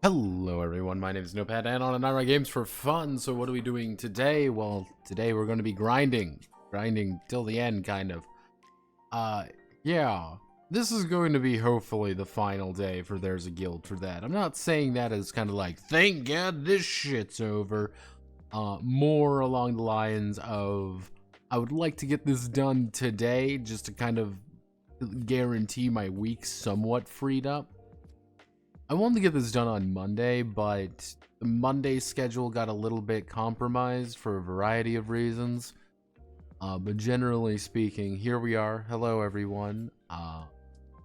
Hello everyone, my name is Notepad and on Anara Games for Fun. So what are we doing today? Well, today we're going to be grinding till the end, kind of. Yeah, this is going to be hopefully the final day for There's a Guild for that. I'm not saying that as kind of like, thank God this shit's over. More along the lines of, I would like to get this done today just to kind of guarantee my week somewhat freed up. I wanted to get this done on Monday, but the Monday schedule got a little bit compromised for a variety of reasons. But generally speaking, here we are. Hello, everyone.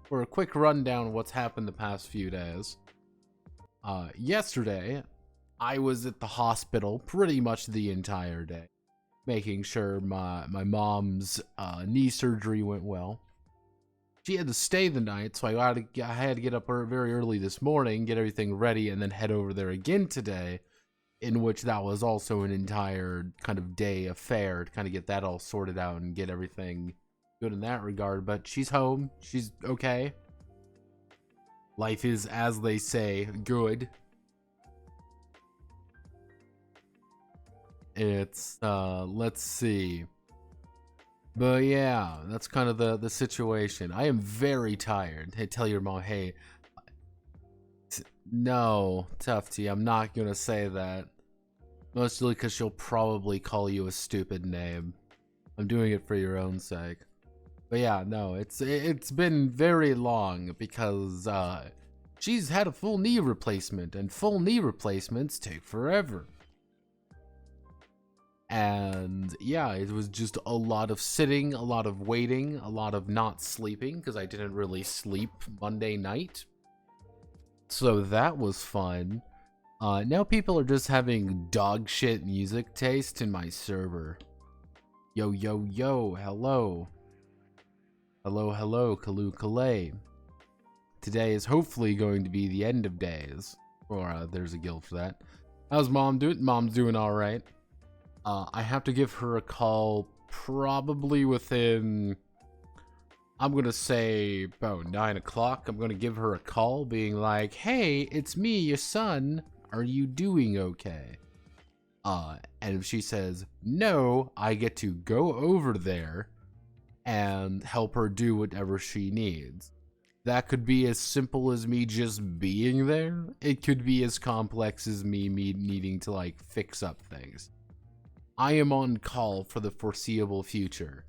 For a quick rundown of what's happened the past few days. Yesterday, I was at the hospital pretty much the entire day, making sure my mom's knee surgery went well. She had to stay the night, so I had to get up very early this morning, get everything ready, and then head over there again today, in which that was also an entire kind of day affair to kind of get that all sorted out and get everything good in that regard. But she's home. She's okay. Life is, as they say, good. It's, let's see. But yeah, that's kind of the situation. I am very tired. Hey, tell your mom, hey, no, Tufty, I'm not gonna say that. Mostly because she'll probably call you a stupid name. I'm doing it for your own sake. But yeah, no, it's been very long because she's had a full knee replacement, and full knee replacements take forever. And yeah, it was just a lot of sitting, a lot of waiting, a lot of not sleeping because I didn't really sleep Monday night. So that was fun. Now people are just having dog shit music taste in my server. Yo, yo, yo, hello. Hello, hello, Kalu Kalay. Today is hopefully going to be the end of days. Or there's a guild for that. How's mom doing? Mom's doing alright. I have to give her a call probably within, I'm going to say about 9 o'clock. I'm going to give her a call being like, hey, it's me, your son. Are you doing okay? And if she says no, I get to go over there and help her do whatever she needs. That could be as simple as me just being there. It could be as complex as me needing to like fix up things. I am on call for the foreseeable future,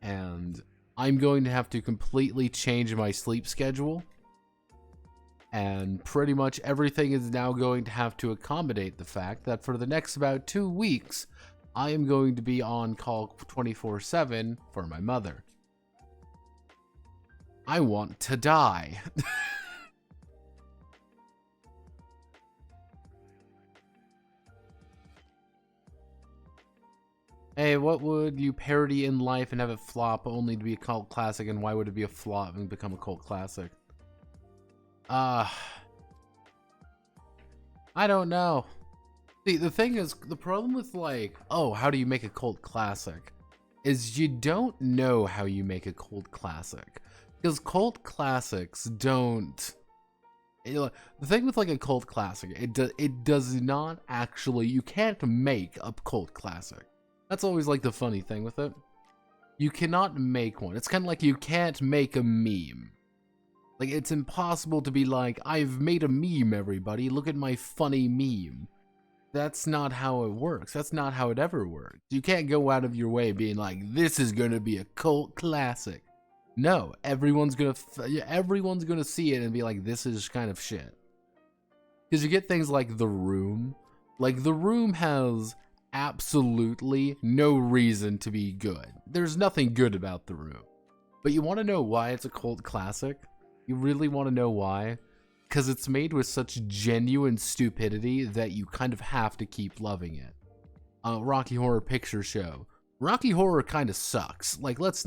and I'm going to have to completely change my sleep schedule, and pretty much everything is now going to have to accommodate the fact that for the next about 2 weeks, I am going to be on call 24/7 for my mother. I want to die. Hey, what would you parody in life and have it flop only to be a cult classic, and why would it be a flop and become a cult classic? I don't know. See, the thing is, the problem with like, oh, how do you make a cult classic? Is you don't know how you make a cult classic. Because cult classics don't... the thing with like a cult classic, it does not actually, you can't make a cult classic. That's always like the funny thing with it. You cannot make one. It's kind of like you can't make a meme. Like, it's impossible to be like, I've made a meme, everybody. Look at my funny meme. That's not how it works. That's not how it ever works. You can't go out of your way being like, this is going to be a cult classic. No, everyone's going to see it and be like, this is kind of shit. Because you get things like The Room. Like, The Room has absolutely no reason to be good. There's nothing good about The Room. But you want to know why it's a cult classic? You really want to know why? Because it's made with such genuine stupidity that you kind of have to keep loving it. Rocky Horror Picture Show. Rocky Horror kind of sucks. Like, let's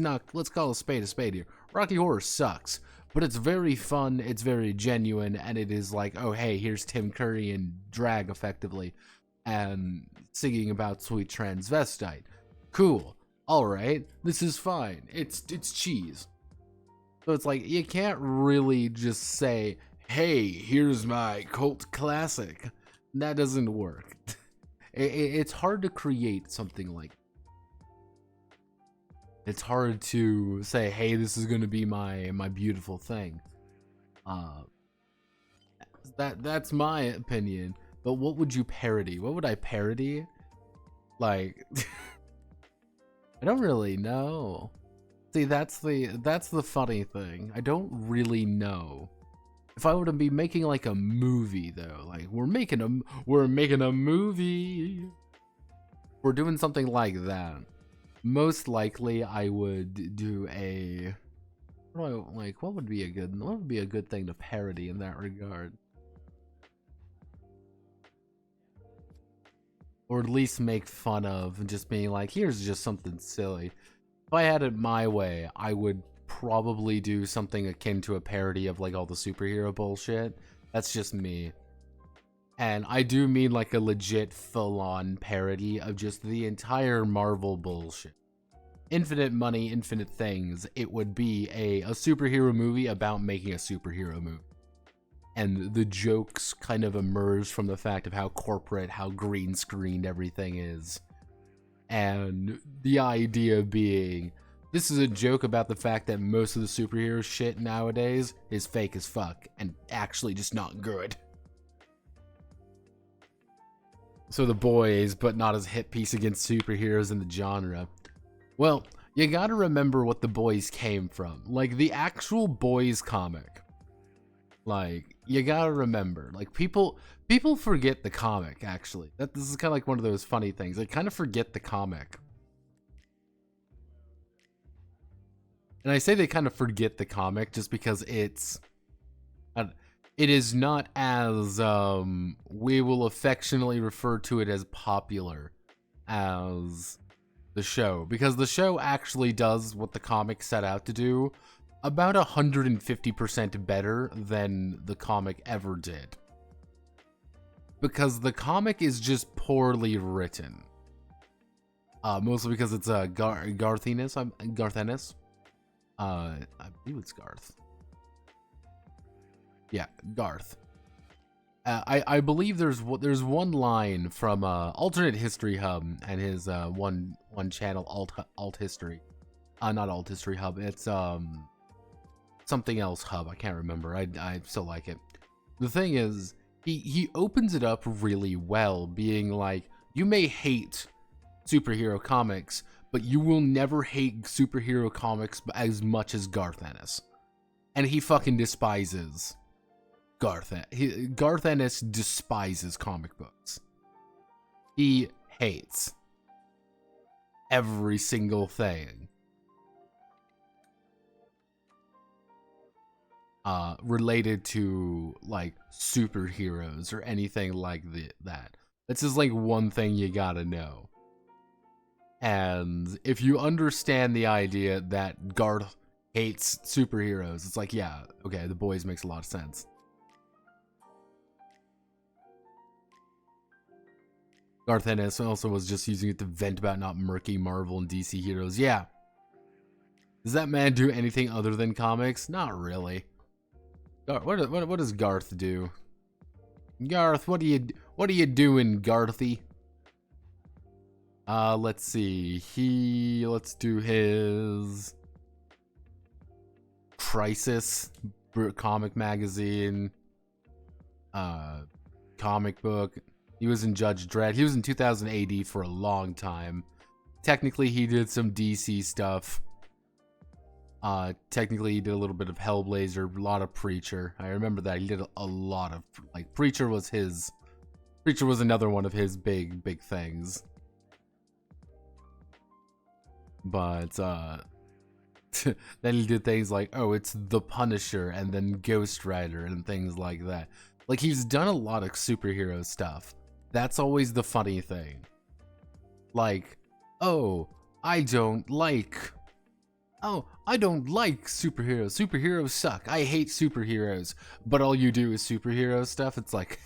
call a spade here. Rocky Horror sucks, but it's very fun, it's very genuine, and it is like, oh hey, here's Tim Curry in drag effectively, and singing about sweet transvestite. Cool. Alright, this is fine. It's cheese. So it's like, you can't really just say, hey, here's my cult classic. That doesn't work. It's hard to create something like that. It's hard to say, hey, this is gonna be my beautiful thing. That's my opinion. But what would you parody? What would I parody? Like, I don't really know. See, that's the funny thing. I don't really know. If I were to be making like a movie though, like we're making a movie. We're doing something like that. most likely I would do a what would be a good thing to parody in that regard? Or at least make fun of, and just being like, here's just something silly. If I had it my way, I would probably do something akin to a parody of like all the superhero bullshit. That's just me. And I do mean like a legit full-on parody of just the entire Marvel bullshit. Infinite money, infinite things. It would be a superhero movie about making a superhero movie. And the jokes kind of emerge from the fact of how corporate, how green screened everything is. And the idea being, this is a joke about the fact that most of the superhero shit nowadays is fake as fuck and actually just not good. So The Boys, but not as a hit piece against superheroes in the genre. Well, you gotta remember what The Boys came from. Like, the actual Boys comic. Like, you gotta remember. Like, people forget the comic, actually. This is kind of like one of those funny things. They kind of forget the comic. And I say they kind of forget the comic just because it is not as, we will affectionately refer to it as popular as the show. Because the show actually does what the comic set out to do about 150% better than the comic ever did. Because the comic is just poorly written. Mostly because it's Garth Ennis. I believe it's Garth. Yeah, Garth. I believe there's one line from Alternate History Hub and his one channel Alt History. Not Alt History Hub. It's something else hub. I can't remember. I still like it. The thing is, he opens it up really well, being like, you may hate superhero comics, but you will never hate superhero comics as much as Garth Ennis. And he fucking despises Garth Ennis despises comic books. He hates every single thing related to like superheroes or anything like that. That's just like one thing you gotta know. And if you understand the idea that Garth hates superheroes, it's like, yeah, okay, The Boys makes a lot of sense. Garth Ennis also was just using it to vent about not murking Marvel and DC heroes. Yeah. Does that man do anything other than comics? Not really. What does Garth do? Garth, what are you doing, Garthy? Let's see. Let's do his Crisis comic magazine, comic book. He was in Judge Dredd. He was in 2000 AD for a long time. Technically, he did some DC stuff. Technically, he did a little bit of Hellblazer, a lot of Preacher. I remember that. He did a lot of, like, Preacher was another one of his big things. But, then he did things like, oh, it's The Punisher, and then Ghost Rider, and things like that. Like, he's done a lot of superhero stuff. That's always the funny thing. Like, oh, I don't like superheroes. Superheroes suck. I hate superheroes. But all you do is superhero stuff. It's like,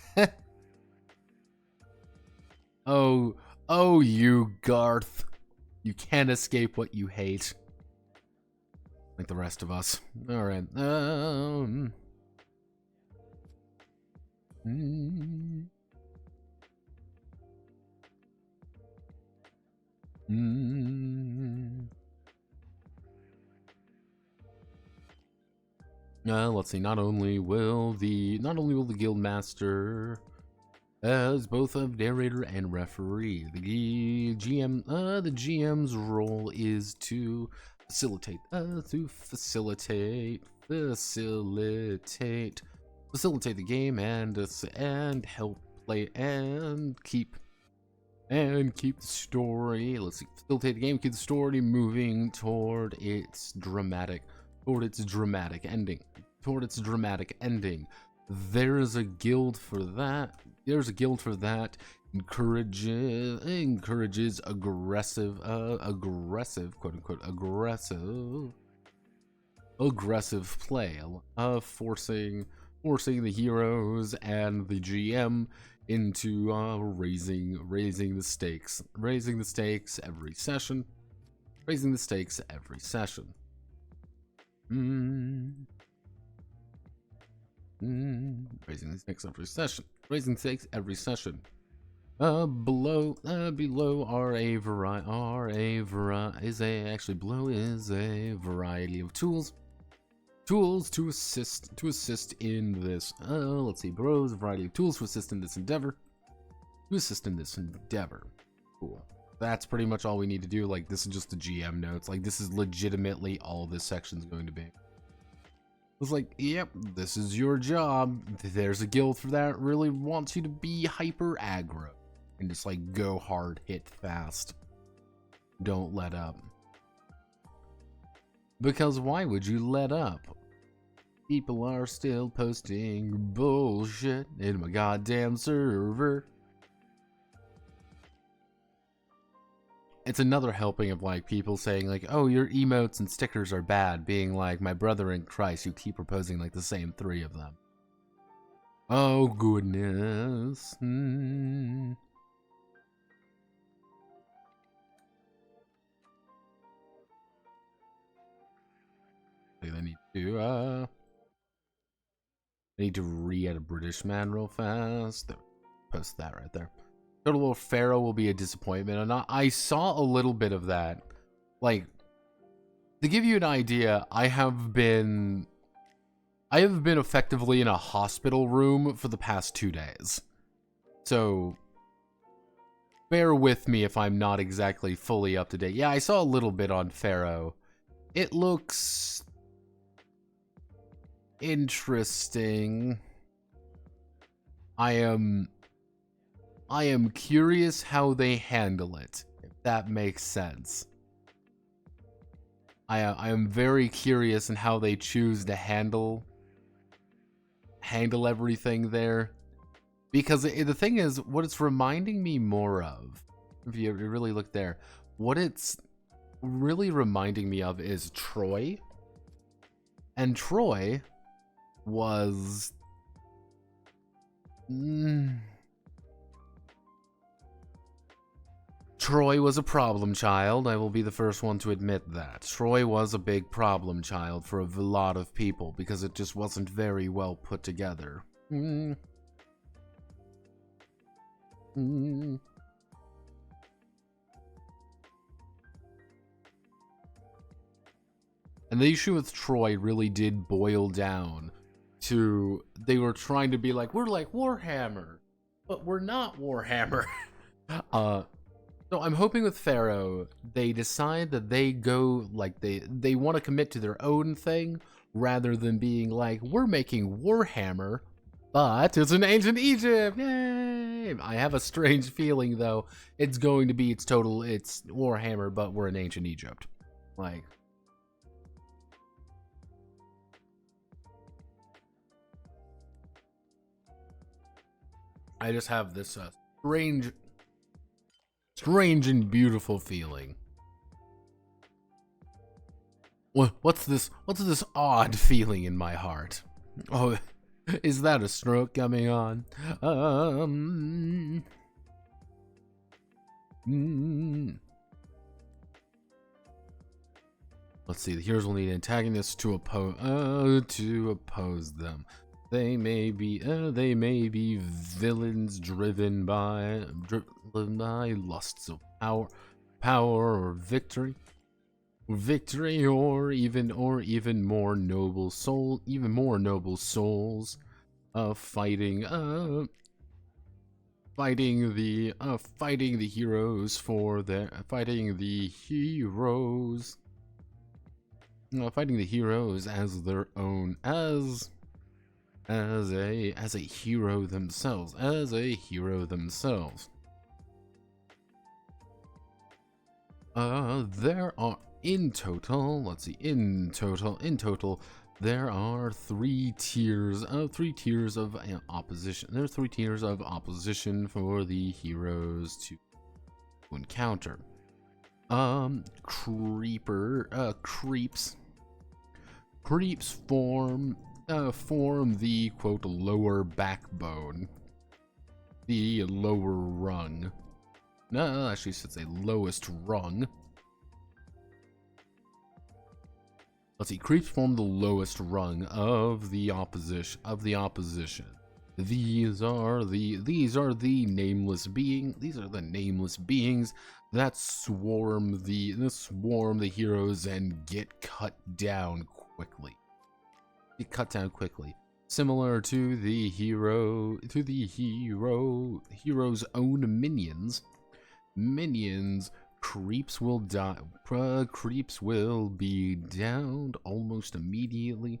oh, you Garth. You can't escape what you hate. Like the rest of us. All right. Let's see. Not only will the Guildmaster as both a narrator and referee, the GM's role is to facilitate the game and help play and keep and keep the story, let's see, facilitate the game, keep the story moving toward its dramatic ending. There is a guild for that. Encourages aggressive, quote unquote, aggressive play, forcing the heroes and the GM into raising the stakes every session. Raising the stakes every session. Below are a variety of tools to assist in this. Let's see, bros, a variety of tools to assist in this endeavor. Cool. That's pretty much all we need to do. Like, this is just the GM notes. Like, this is legitimately all this section's going to be. It's like, yep, this is your job. There's a guild for that. Really wants you to be hyper aggro and just like go hard, hit fast. Don't let up. Because why would you let up? People are still posting bullshit in my goddamn server. It's another helping of like people saying like, oh, your emotes and stickers are bad, being like, my brother in Christ, you keep proposing like the same 3 of them. Oh goodness. I need to re-add a British man real fast. Post that right there. Total Pharaoh will be a disappointment, and I saw a little bit of that. Like, to give you an idea, I have been effectively in a hospital room for the past 2 days. So bear with me if I'm not exactly fully up to date. Yeah, I saw a little bit on Pharaoh. It looks interesting. I am curious how they handle it, if that makes sense. I am very curious in how they choose to handle everything there. Because the thing is, what it's reminding me more of, if you really look there, what it's really reminding me of is Troy. And Troy was... Troy was a problem child. I will be the first one to admit that. Troy was a big problem child for a lot of people because it just wasn't very well put together. And the issue with Troy really did boil down to, they were trying to be like, we're like Warhammer, but we're not Warhammer. So I'm hoping with Pharaoh, they decide that they go, like, they want to commit to their own thing, rather than being like, we're making Warhammer, but it's in ancient Egypt, yay! I have a strange feeling, though, it's going to be, it's Warhammer, but we're in ancient Egypt. Like... I just have this strange and beautiful feeling. What's this odd feeling in my heart? Oh, is that a stroke coming on? Let's see. The heroes will need antagonists to oppose them. They may be villains driven by lusts of power or victory, or even more noble souls, fighting the heroes for their fighting the heroes as their own, as a hero themselves. There are in total, let's see, in total, there are three tiers of opposition. There are 3 tiers of opposition for the heroes to encounter. Creeps form the quote lower backbone, the lower rung. No, actually, should say lowest rung. Let's see. Creeps form the lowest rung of the opposition. These are the nameless beings that swarm the heroes and get cut down quickly. Similar to the hero's own minions. Creeps will be downed almost immediately.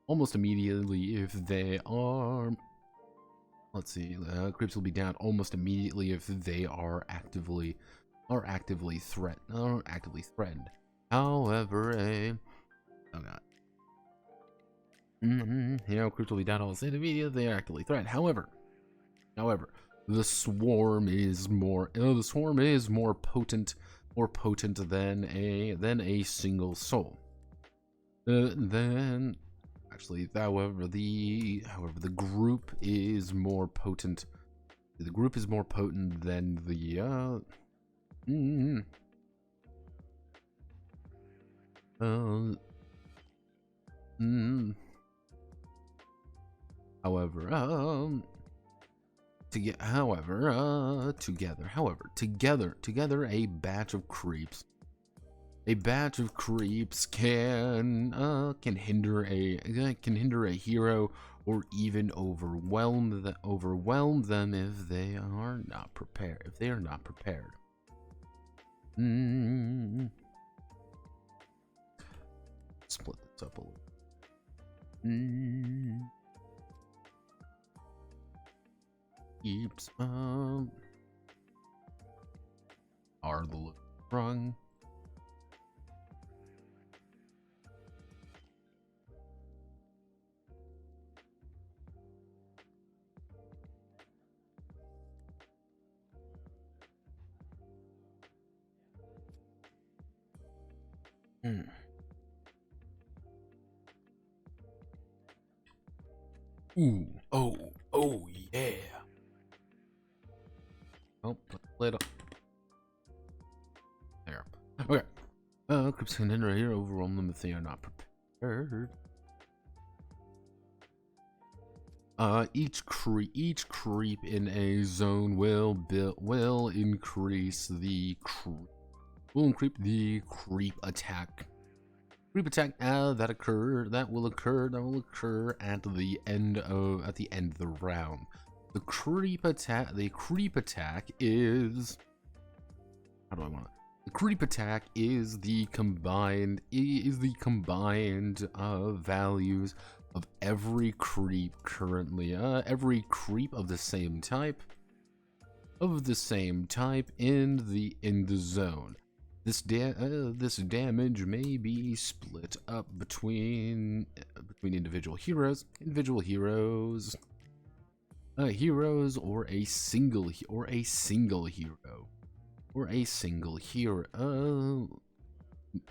If they are. Let's see. Creeps will be downed almost immediately if they are actively threatened. However, oh god. Creeps will be downed almost immediately if they are actively threatened. However, the swarm is more potent than a single soul. However, the group is more potent. The group is more potent than the together a batch of creeps can hinder a hero or even overwhelm them if they are not prepared. Split this up a little. Keeps are the rung. Ooh, oh yeah. Oh, play it up. There. Okay. Creeps can enter here, overwhelm them if they are not prepared. Each creep in a zone will increase the creep attack. That will occur at the end of the round. The creep attack is the creep attack is the combined values of every creep currently every creep of the same type in the zone. This damage may be split up between individual heroes, or a single hero.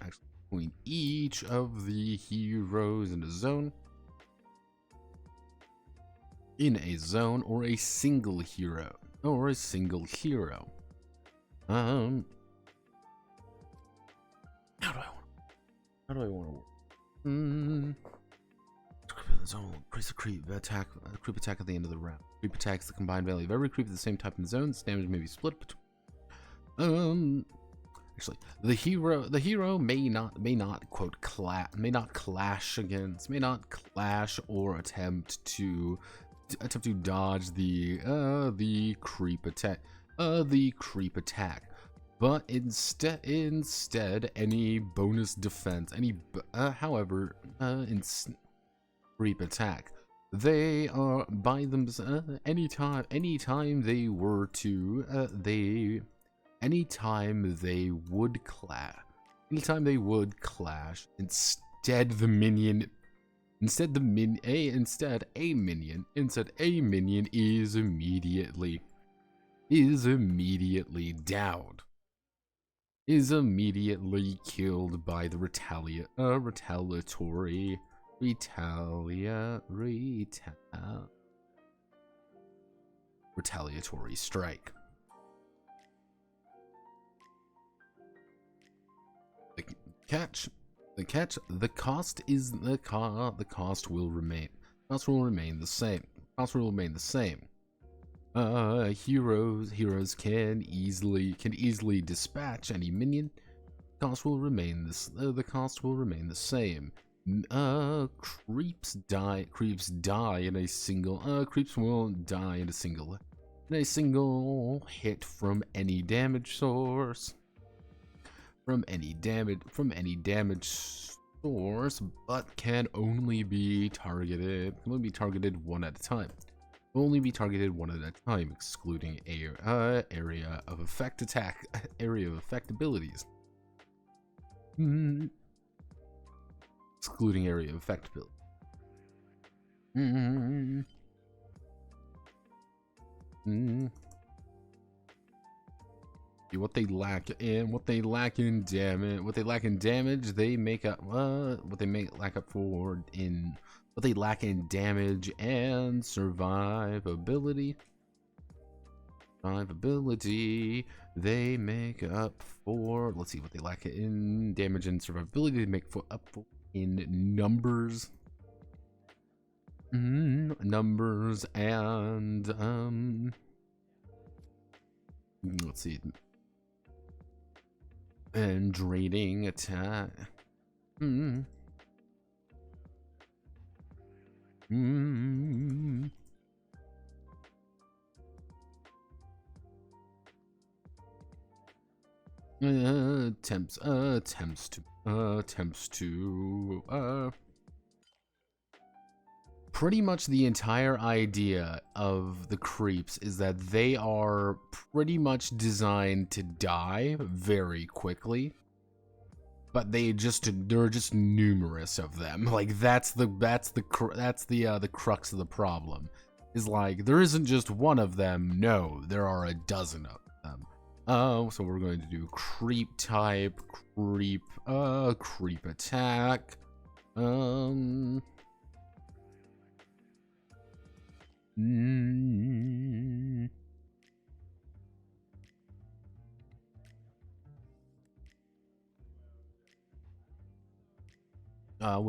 Actually, between each of the heroes in a zone, or a single hero. How do I want to work? Increase the creep attack at the end of the round. Creep attacks the combined value of every creep of the same type in the zone. This damage may be split between. Actually, the hero may not clash or attempt to dodge the creep attack. But instead, any bonus defense, creep attack, they are by themselves. Anytime they were to anytime they would clash, instead a minion is downed. Is immediately killed by the retaliatory strike. The cost will remain the same. Heroes can easily dispatch any minion. The cost will remain the same. Creeps will die in a single hit from any damage source. But can only be targeted one at a time. Excluding area of effect abilities. Excluding area of effect ability. What they lack in damage, they make up what they lack in damage and survivability. They make up for, let's see what they lack in damage and survivability. They make up for in numbers. Numbers and let's see. And draining attack. Attempts to pretty much the entire idea of the creeps is that they are pretty much designed to die very quickly, but they're just numerous of them. Like that's the crux of the problem. Is like there isn't just one of them. No, there are a dozen of them. So we're going to do creep type, creep attack. We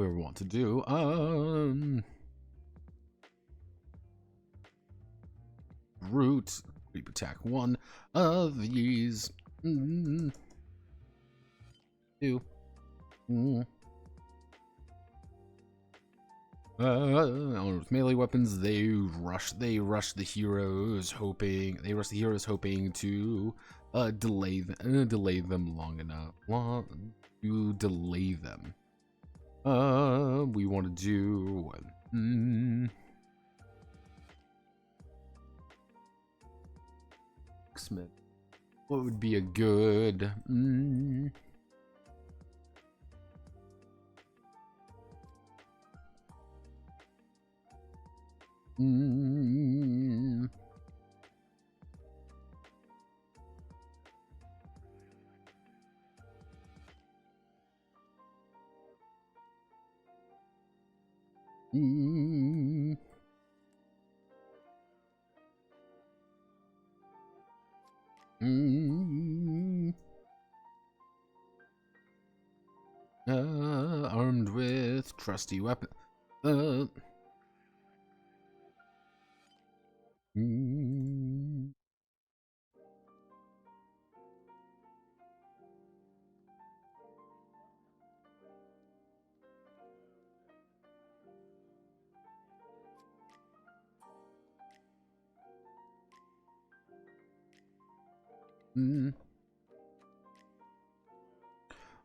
want to do root creep attack 1 of these 2 with melee weapons. They rush the heroes hoping to delay them long enough to delay them. We want to do X-Men. What would be a good armed with trusty weapon.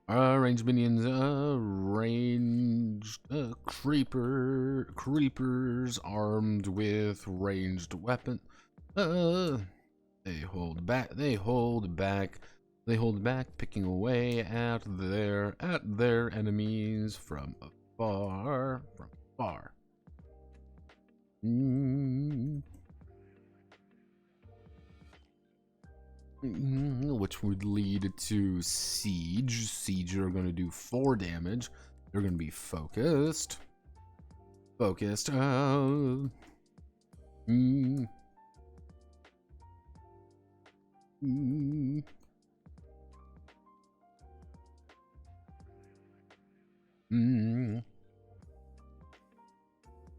Ranged minions, creepers armed with ranged weapon. They hold back. They hold back. They hold back, picking away at their enemies from afar. From afar. Which would lead to siege. Siege are going to do 4 damage. They're going to be focused. Focused.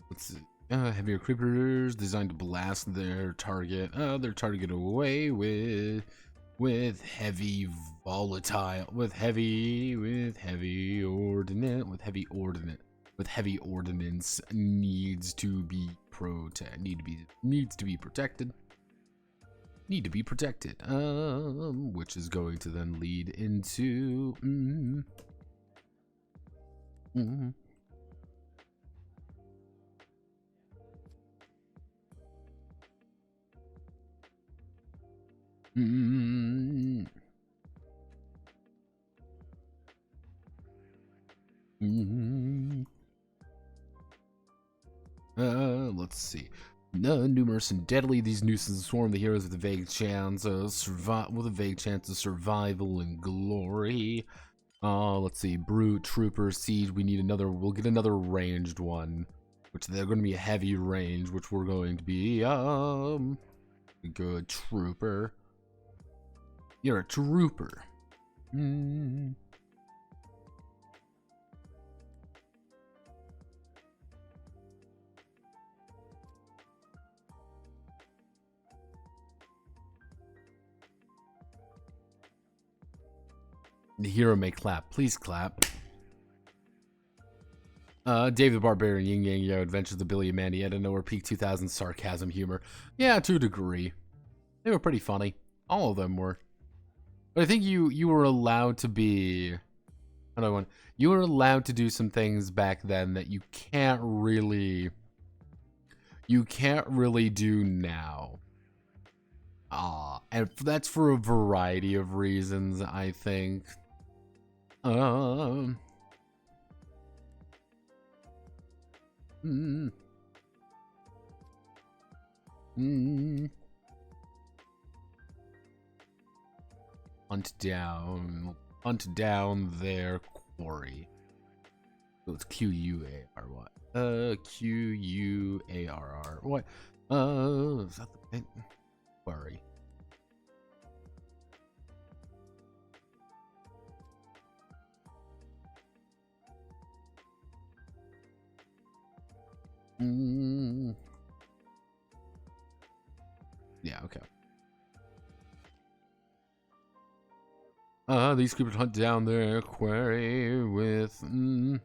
Let's see. Heavier creepers designed to blast their target away with heavy volatile, with heavy ordnance needs to be protected. Which is going to then lead into let's see. Numerous and deadly, these nuisances swarm the heroes with a vague chance of survival and glory. Let's see. Brute, Trooper, Siege. We'll get another ranged one, which they're going to be a heavy range, which we're going to be good. Trooper. You're a trooper. The hero may clap. Please clap. Dave the Barbarian, Yin Yang Yo, Adventures of Billy and Mandy, out of nowhere, peak 2000 sarcasm humor. Yeah, to a degree. They were pretty funny. All of them were. But I think you were allowed to be... Another one. You were allowed to do some things back then that you can't really do now. And that's for a variety of reasons, I think. Hunt down their quarry. So it's Q-U-A-R-Y. Q-U-A-R-R. What? Is that the quarry? Yeah, okay. These creepers hunt down their quarry with I'm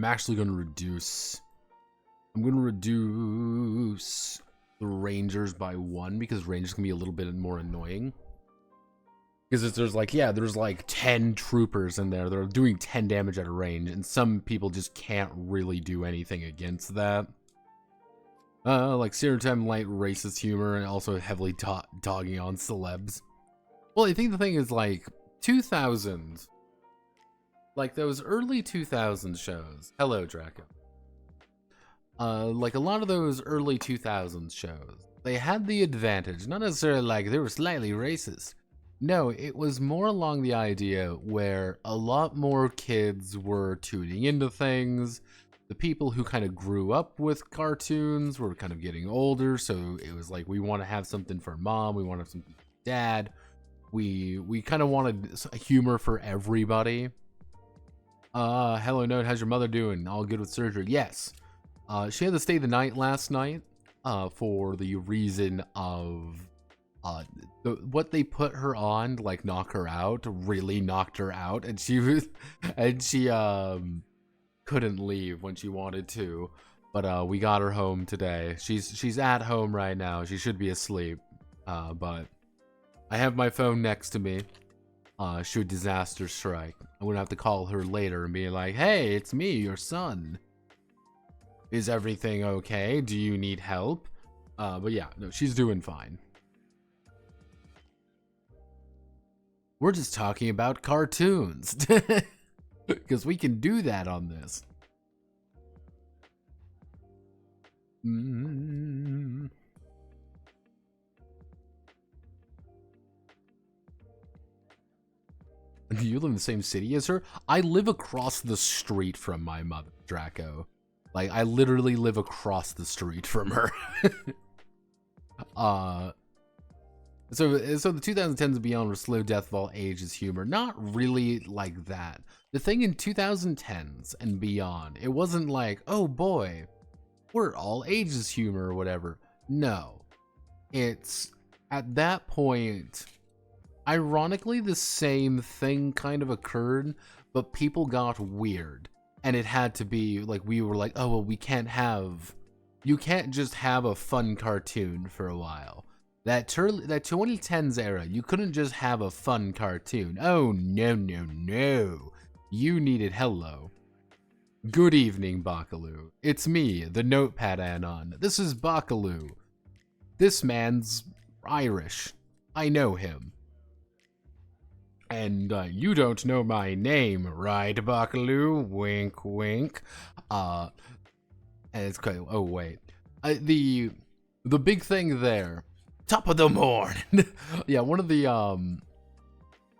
actually going to reduce. I'm going to reduce the Rangers by 1 because Rangers can be a little bit more annoying. Because there's like 10 troopers in there that are doing 10 damage at a range, and some people just can't really do anything against that. Like stereotype light racist humor and also heavily dogging on celebs. Well, I think the thing is like 2000, like those early 2000 shows. Hello, Draco. Like a lot of those early 2000s shows, they had the advantage, not necessarily like they were slightly racist. No, it was more along the idea where a lot more kids were tuning into things. The people who kind of grew up with cartoons were kind of getting older, so it was like, we want to have something for mom, we want to have something for dad. We kind of wanted humor for everybody. Hello, Note, how's your mother doing? All good with surgery? Yes. She had to stay the night last night, for the reason of what they put her on, like knock her out, really knocked her out, and she couldn't leave when she wanted to. But we got her home today. She's at home right now. She should be asleep. But I have my phone next to me. should disaster strike. I would have to call her later and be like, hey, it's me, your son. Is everything okay? Do you need help? But yeah, no, she's doing fine. We're just talking about cartoons. Because we can do that on this. Do you live in the same city as her? I live across the street from my mother, Draco. Like, I literally live across the street from her. So the 2010s and beyond were slow death of all ages humor. Not really like that. The thing in 2010s and beyond, it wasn't like, oh boy, we're all ages humor or whatever. No. It's, at that point, ironically, the same thing kind of occurred, but people got weird. And it had to be, like, we were like, oh, well, you can't just have a fun cartoon for a while. That 2010s era, you couldn't just have a fun cartoon. Oh, no, no, no. You needed hello. Good evening, Bakaloo. It's me, the Notepad Anon. This is Bakaloo. This man's Irish. I know him. And you don't know my name, right, Bakaloo? Wink, wink. And it's kind of, oh wait, the big thing there. Top of the morning. Yeah, one of the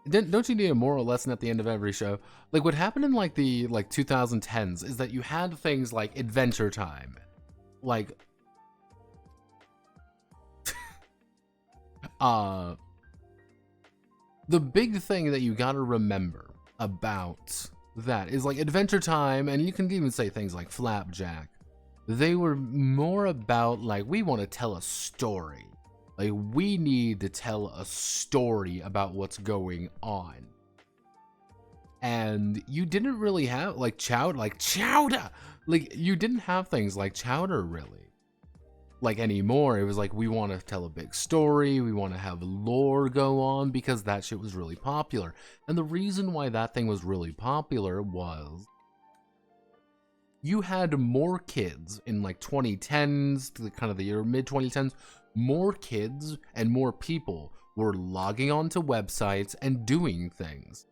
don't you need a moral lesson at the end of every show? Like, what happened in like the 2010s is that you had things like Adventure Time, like the big thing that you gotta remember about that is like Adventure Time, and you can even say things like Flapjack. They were more about like, we want to tell a story. Like, we need to tell a story about what's going on. And you didn't really have like Chowder. Like, you didn't have things like Chowder really. Like anymore, it was like, we want to tell a big story, we want to have lore go on, because that shit was really popular. And the reason why that thing was really popular was you had more kids in like 2010s, kind of the year mid 2010s, more kids and more people were logging onto websites and doing things.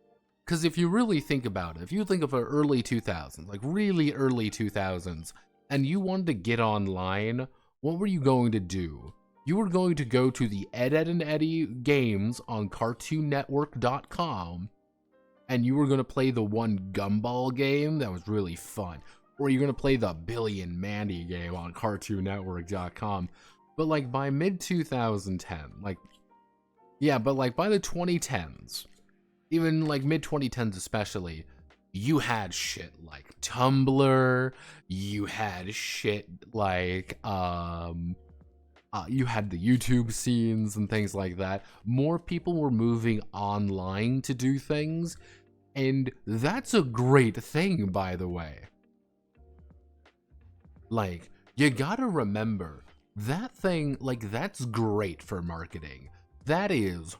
Because if you really think about it, if you think of the early 2000s, like really early 2000s, and you wanted to get online, what were you going to do? You were going to go to the Ed, Edd and Eddy games on CartoonNetwork.com, and you were going to play the one Gumball game that was really fun. Or you're going to play the Billy and Mandy game on CartoonNetwork.com. But like by mid 2010, like, yeah, but like by the 2010s, even like mid 2010s especially, you had shit like Tumblr, you had shit like, you had the YouTube scenes and things like that. More people were moving online to do things, and that's a great thing, by the way. Like, you gotta remember, that thing, like, that's great for marketing. That is,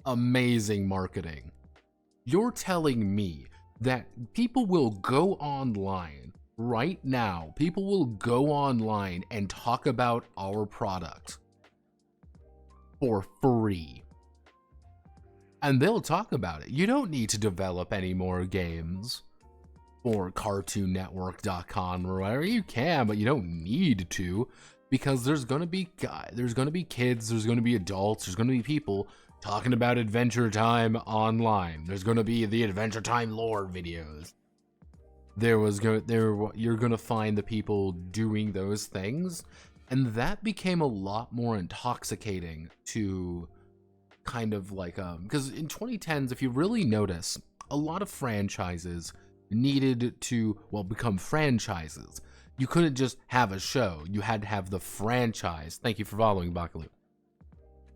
amazing marketing. You're telling me that people will go online right now, people will go online and talk about our product for free. And they'll talk about it. You don't need to develop any more games for CartoonNetwork.com or whatever. You can, but you don't need to, because there's gonna be kids, there's gonna be adults, there's gonna be people talking about Adventure Time online. There's gonna be the Adventure Time lore videos. You're gonna find the people doing those things, and that became a lot more intoxicating to kind of like because in 2010s, if you really notice, a lot of franchises needed to, well, become franchises. You couldn't just have a show, you had to have the franchise. Thank you for following, Bakaloo.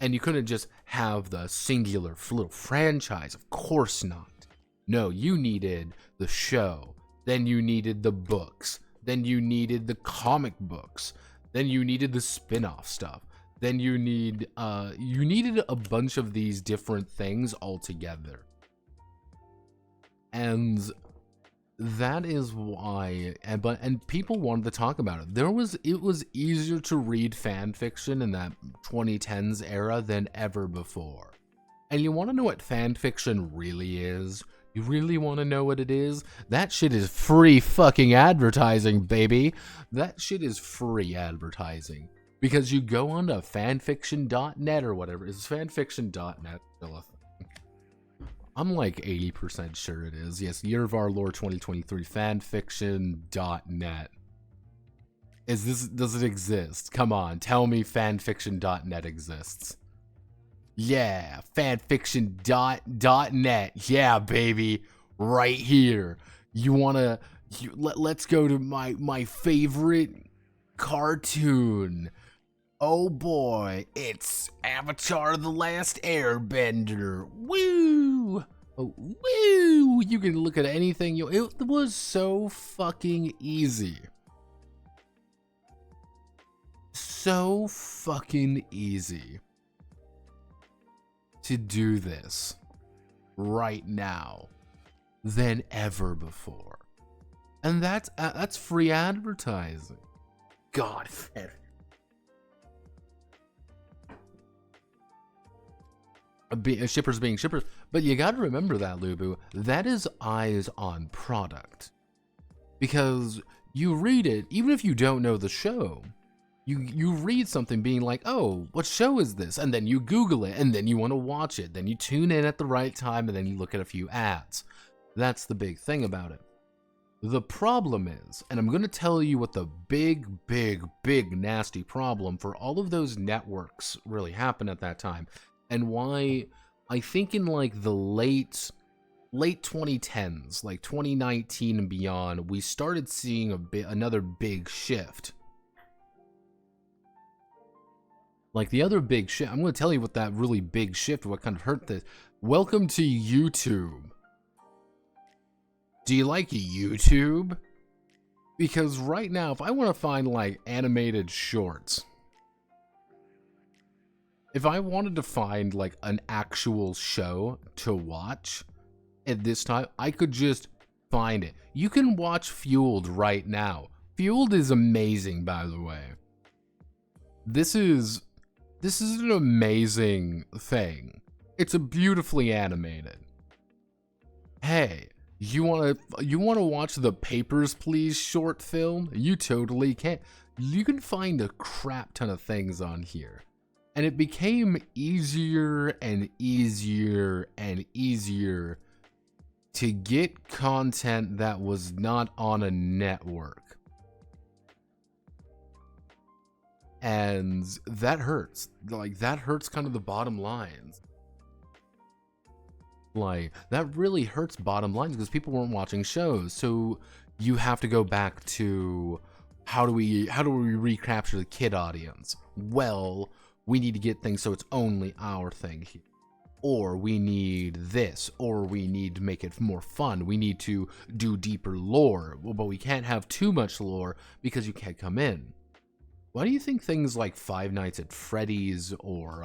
And you couldn't just have the singular little franchise, of course not. No, you needed the show, then you needed the books, then you needed the comic books, then you needed the spin-off stuff, then you needed a bunch of these different things all together. And that is why, and people wanted to talk about it. It was easier to read fan fiction in that 2010s era than ever before. And you want to know what fan fiction really is? You really want to know what it is? That shit is free fucking advertising, baby. That shit is free advertising. Because you go on to fanfiction.net or whatever. Is fanfiction.net still a thing? I'm like 80% sure it is. Yes, Year of Our Lord 2023, fanfiction.net. Does it exist? Come on, tell me fanfiction.net exists. Yeah, fanfiction.net. Yeah, baby, right here. Let's go to my favorite cartoon. Oh boy, it's Avatar: The Last Airbender. Woo! Oh, woo! You can look at anything. It was so fucking easy. So fucking easy to do this right now than ever before. And that's free advertising. God, shippers being shippers, but you gotta remember that, Lubu, that is eyes on product. Because you read it, even if you don't know the show, you read something being like, oh, what show is this? And then you Google it, and then you want to watch it. Then you tune in at the right time, and then you look at a few ads. That's the big thing about it. The problem is, and I'm going to tell you what the big, nasty problem for all of those networks really happened at that time, and why I think in like the late 2010s, like 2019 and beyond, we started seeing another big shift. Like the other big shift, I'm going to tell you what that really big shift, what kind of hurt this. Welcome to YouTube. Do you like YouTube? Because right now, if I want to find like animated shorts, if I wanted to find like an actual show to watch at this time, I could just find it. You can watch Fueled right now. Fueled is amazing, by the way. This is an amazing thing. It's a beautifully animated. Hey, you want to watch the Papers, Please short film? You totally can. You can find a crap ton of things on here. And it became easier and easier and easier to get content that was not on a network. And that hurts. Like, that hurts kind of the bottom lines. Like, that really hurts bottom lines because people weren't watching shows. So you have to go back to how do we recapture the kid audience? Well, we need to get things so it's only our thing here. Or we need this, or we need to make it more fun. We need to do deeper lore, but we can't have too much lore because you can't come in. Why do you think things like Five Nights at Freddy's or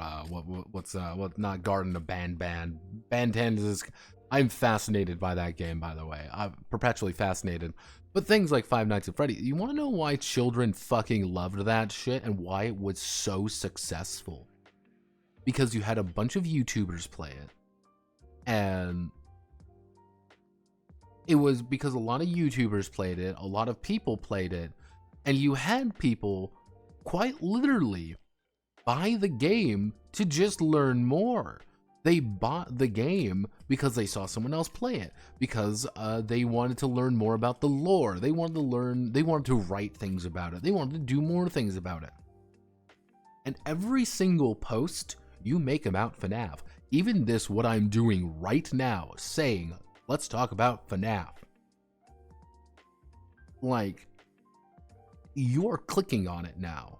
what's not Garden of Banban 10 is? I'm fascinated by that game, by the way. I'm perpetually fascinated. But things like Five Nights at Freddy's, you want to know why children fucking loved that shit and why it was so successful? Because you had a bunch of YouTubers play it, and it was because a lot of YouTubers played it, a lot of people played it, and you had people quite literally buy the game to just learn more. They bought the game because they saw someone else play it, because they wanted to learn more about the lore. They wanted to write things about it. They wanted to do more things about it. And every single post you make about FNAF, even this, what I'm doing right now, saying, let's talk about FNAF. Like, you're clicking on it now.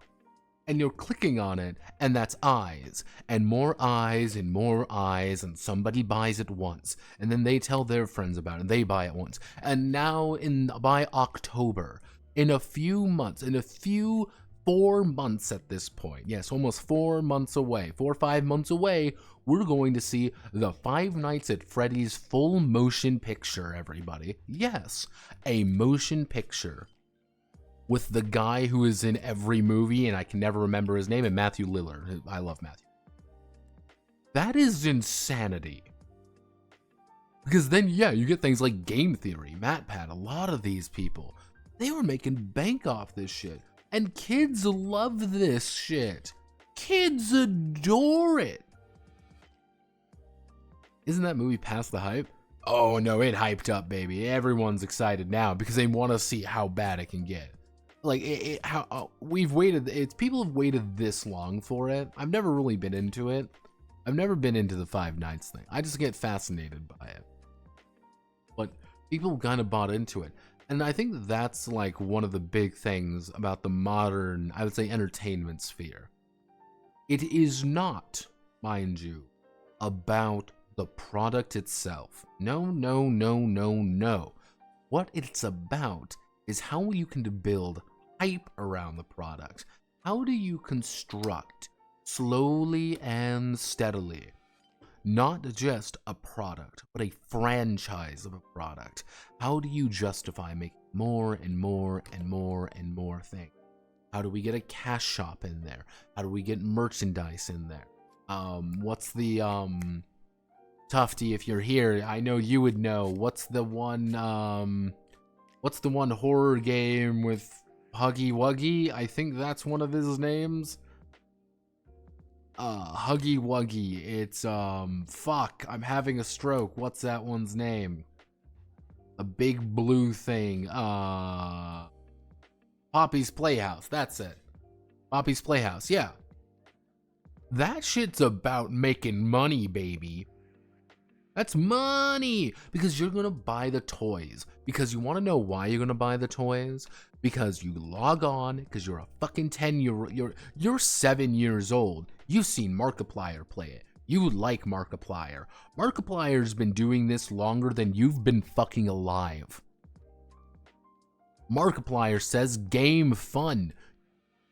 And you're clicking on it, and that's eyes, and more eyes, and more eyes, and somebody buys it once, and then they tell their friends about it, and they buy it once. And now, by October, in a few months, in a few 4 months at this point. Yes, almost 4 months away. 4 or 5 months away, we're going to see the Five Nights at Freddy's full motion picture, everybody. Yes, a motion picture with the guy who is in every movie, and I can never remember his name, and Matthew Lillard. I love Matthew. That is insanity. Because then, yeah, you get things like Game Theory, MatPat, a lot of these people. They were making bank off this shit. And kids love this shit. Kids adore it. Isn't that movie past the hype? Oh no, it hyped up, baby. Everyone's excited now because they want to see how bad it can get. Like, we've waited, people have waited this long for it. I've never really been into it. I've never been into the Five Nights thing. I just get fascinated by it. But people kind of bought into it. And I think that's like one of the big things about the modern, I would say, entertainment sphere. It is not, mind you, about the product itself. No, no, no, no, no. What it's about is how you can build hype around the product. How do you construct slowly and steadily not just a product, but a franchise of a product? How do you justify making more and more and more and more things? How do we get a cash shop in there? How do we get merchandise in there? What's the Tufty, if you're here, I know you would know. What's the one horror game with Huggy Wuggy? I think that's one of his names. Huggy Wuggy. It's fuck, I'm having a stroke. What's that one's name? A big blue thing. Poppy's Playhouse. That's it. Poppy's Playhouse. Yeah. That shit's about making money, baby. That's money, because you're gonna buy the toys. Because you want to know why you're gonna buy the toys? Because you log on, because you're a fucking 10-year-old, you're 7 years old. You've seen Markiplier play it. You like Markiplier. Markiplier's been doing this longer than you've been fucking alive. Markiplier says game fun.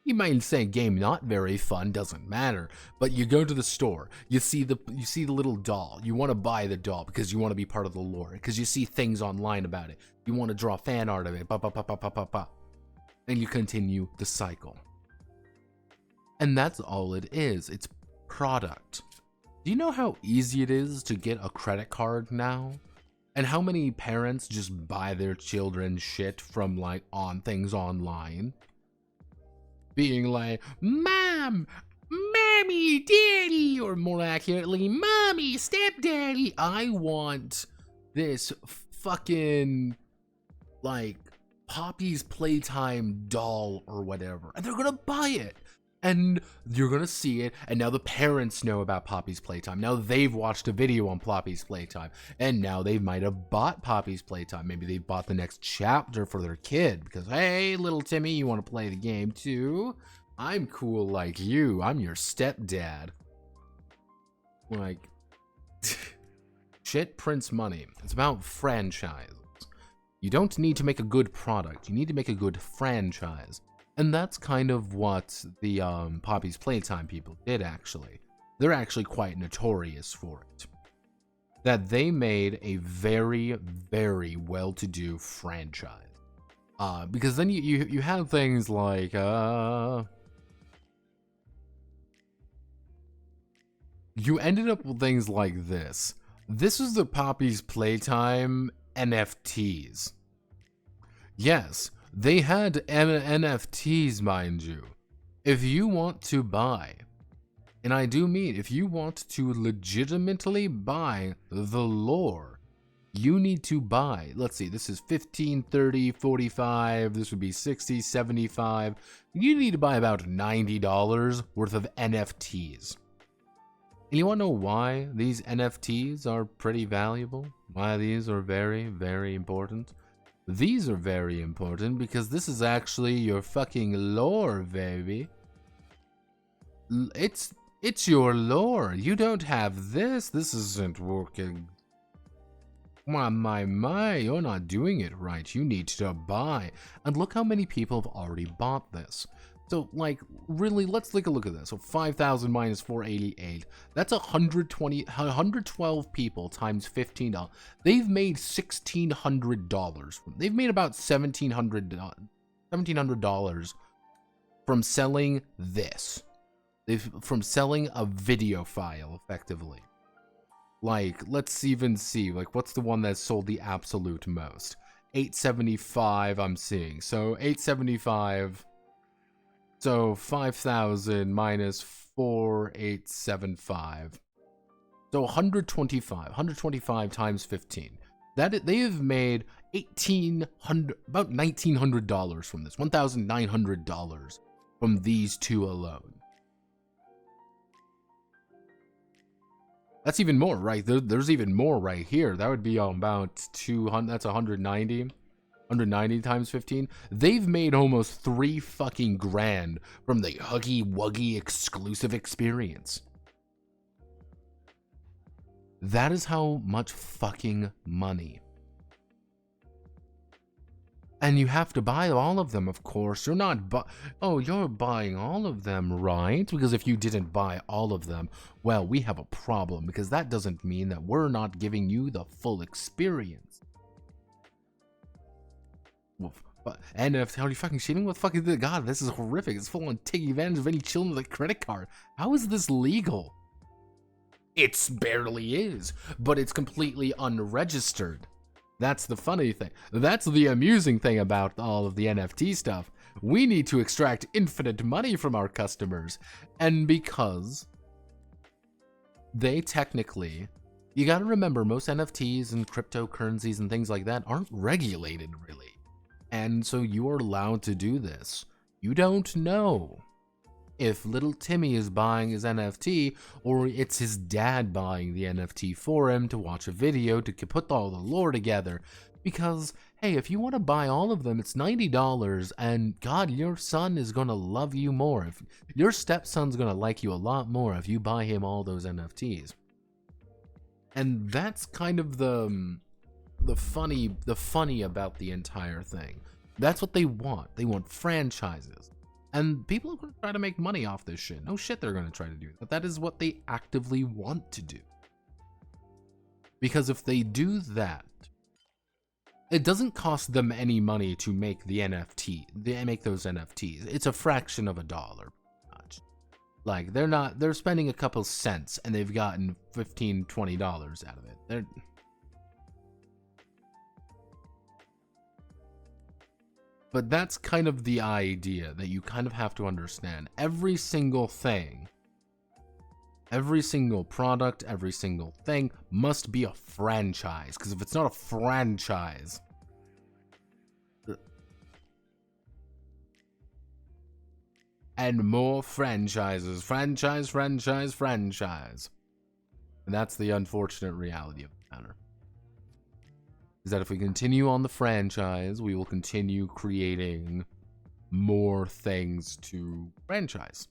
You might say game not very fun, doesn't matter. But you go to the store, you see the little doll. You want to buy the doll because you want to be part of the lore. Because you see things online about it. You want to draw fan art of it. And you continue the cycle. And that's all it is. It's product. Do you know how easy it is to get a credit card now? And how many parents just buy their children shit from like on things online? Being like, Mom, Mommy, Daddy, or more accurately, Mommy, Stepdaddy, I want this fucking, like, Poppy's Playtime doll or whatever. And they're gonna buy it. And you're gonna see it, and now the parents know about Poppy's Playtime. Now they've watched a video on Poppy's Playtime, and now they might have bought Poppy's Playtime. Maybe they bought the next chapter for their kid, because, hey, little Timmy, you want to play the game too? I'm cool like you. I'm your stepdad. Like, shit prints money. It's about franchises. You don't need to make a good product. You need to make a good franchise. And that's kind of what the Poppy's Playtime people did, actually. They're actually quite notorious for it. That they made a very, very well-to-do franchise. Because then you have things like... You ended up with things like this. This is the Poppy's Playtime NFTs. Yes. They had NFTs, mind you. If you want to buy, and I do mean if you want to legitimately buy the lore, you need to buy, let's see, this is 15, 30, 45, this would be 60, 75. You need to buy about $90 worth of NFTs. And you want to know why these NFTs are pretty valuable? Why these are very, very important? These are very important because this is actually your fucking lore, baby. It's your lore. You don't have this. This isn't working. My, you're not doing it right. You need to buy. And look how many people have already bought this. So, like, really, let's take a look at this. So, 5,000 minus 488. That's 112 people times $15. They've made $1,600. They've made about $1,700 from selling this. From selling a video file, effectively. Like, let's even see, like, what's the one that sold the absolute most? 875 I'm seeing. So, 875... So 5,000 minus 4,875. So 125 times 15. They have made about $1,900 from this. $1,900 from these two alone. That's even more, right? There's even more right here. That would be about 200. That's 190. 190 times 15. They've made almost $3 fucking grand from the Huggy Wuggy exclusive experience. That is how much fucking money. And you have to buy all of them, of course. You're not you're buying all of them, right? Because if you didn't buy all of them, well, we have a problem, because that doesn't mean that we're not giving you the full experience. NFT, are you fucking shitting? What the fuck is this? God, this is horrific. It's full on taking advantage of any children with a credit card. How is this legal? It barely is, but it's completely unregistered. That's the funny thing. That's the amusing thing about all of the NFT stuff. We need to extract infinite money from our customers. And because they technically, you gotta remember, most NFTs and cryptocurrencies and things like that aren't regulated, really. And so you are allowed to do this. You don't know if little Timmy is buying his NFT or it's his dad buying the NFT for him to watch a video to put all the lore together. Because, hey, if you want to buy all of them, it's $90, and God, your son is going to love you more. If your stepson's going to like you a lot more if you buy him all those NFTs. And that's kind of the funny about the entire thing. That's what they want. They want franchises. And people are going to try to make money off this shit. No shit, they're going to try to do that. That is what they actively want to do. Because if they do that, it doesn't cost them any money to make the NFT. They make those NFTs. It's a fraction of a dollar. Like, they're spending a couple cents and they've gotten $15, $20 out of it. But that's kind of the idea that you kind of have to understand. Every single thing, every single product, every single thing must be a franchise. Because if it's not a franchise, and more franchises, franchise. And that's the unfortunate reality of the matter. Is that if we continue on the franchise, we will continue creating more things to franchise.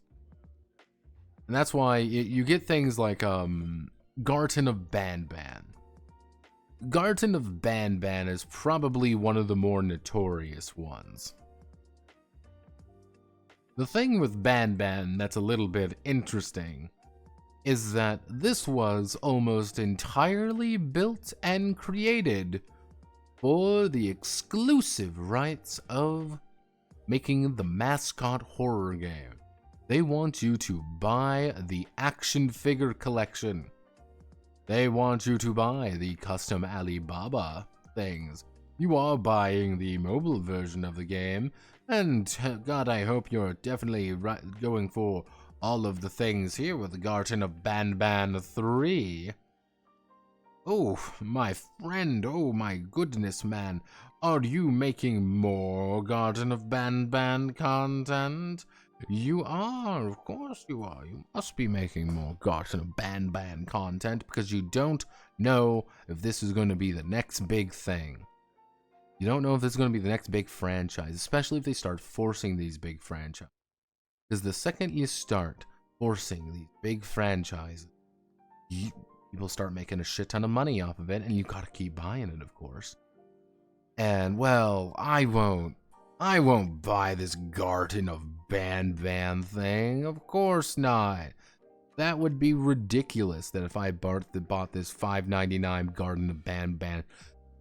And that's why you get things like Garten of Banban. Garten of Banban is probably one of the more notorious ones. The thing with Banban that's a little bit interesting is that this was almost entirely built and created for the exclusive rights of making the mascot horror game. They want you to buy the action figure collection. They want you to buy the custom Alibaba things. You are buying the mobile version of the game, and God, I hope you're definitely going for all of the things here with the Garten of Banban 3. Oh, my friend, oh my goodness, man. Are you making more Garten of Banban content? You are, of course you are. You must be making more Garten of Banban content because you don't know if this is going to be the next big thing. You don't know if this is going to be the next big franchise, especially if they start forcing these big franchises. Because the second you start forcing these big franchises, people start making a shit ton of money off of it, and you gotta keep buying it, of course. And, well, I won't I won't buy this Garden of Ban thing. Of course not. That would be ridiculous that if I bought this $5.99 Garden of Ban.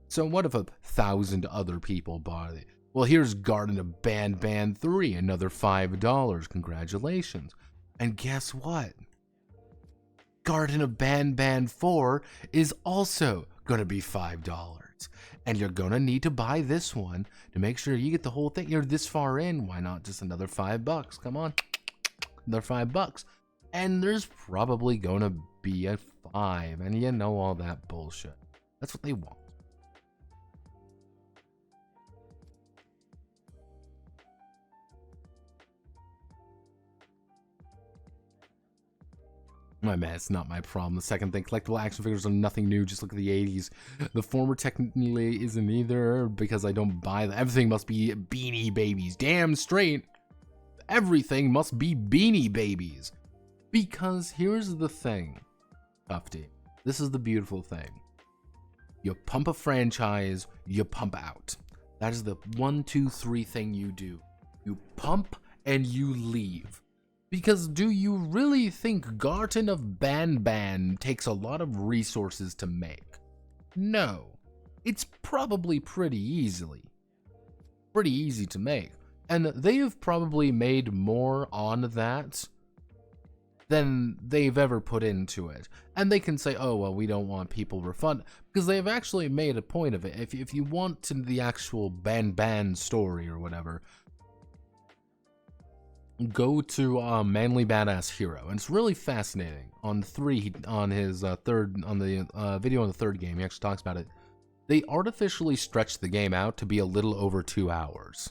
So what if 1,000 other people bought it? Well, here's Garden of Ban 3, another $5. Congratulations. And guess what? Garden of Ban 4 is also going to be $5. And you're going to need to buy this one to make sure you get the whole thing. You're this far in. Why not just another $5? Come on. Another $5. And there's probably going to be a 5. And you know all that bullshit. That's what they want. My man, it's not my problem. The second thing, collectible action figures are nothing new. Just look at the 80s. The former technically isn't either because I don't buy them. Everything must be Beanie Babies. Damn straight. Everything must be Beanie Babies. Because here's the thing, Tufty. This is the beautiful thing. You pump a franchise, you pump out. That is the 1, 2, 3 thing you do. You pump and you leave. Because do you really think Garden of Ban takes a lot of resources to make? No. It's probably pretty easy to make. And they have probably made more on that than they've ever put into it. And they can say, oh, well, we don't want people refund, because they've actually made a point of it. If you want to the actual Ban story or whatever, go to Manly Badass Hero, and it's really fascinating. On his third video on the third game, he actually talks about it. They artificially stretched the game out to be a little over 2 hours,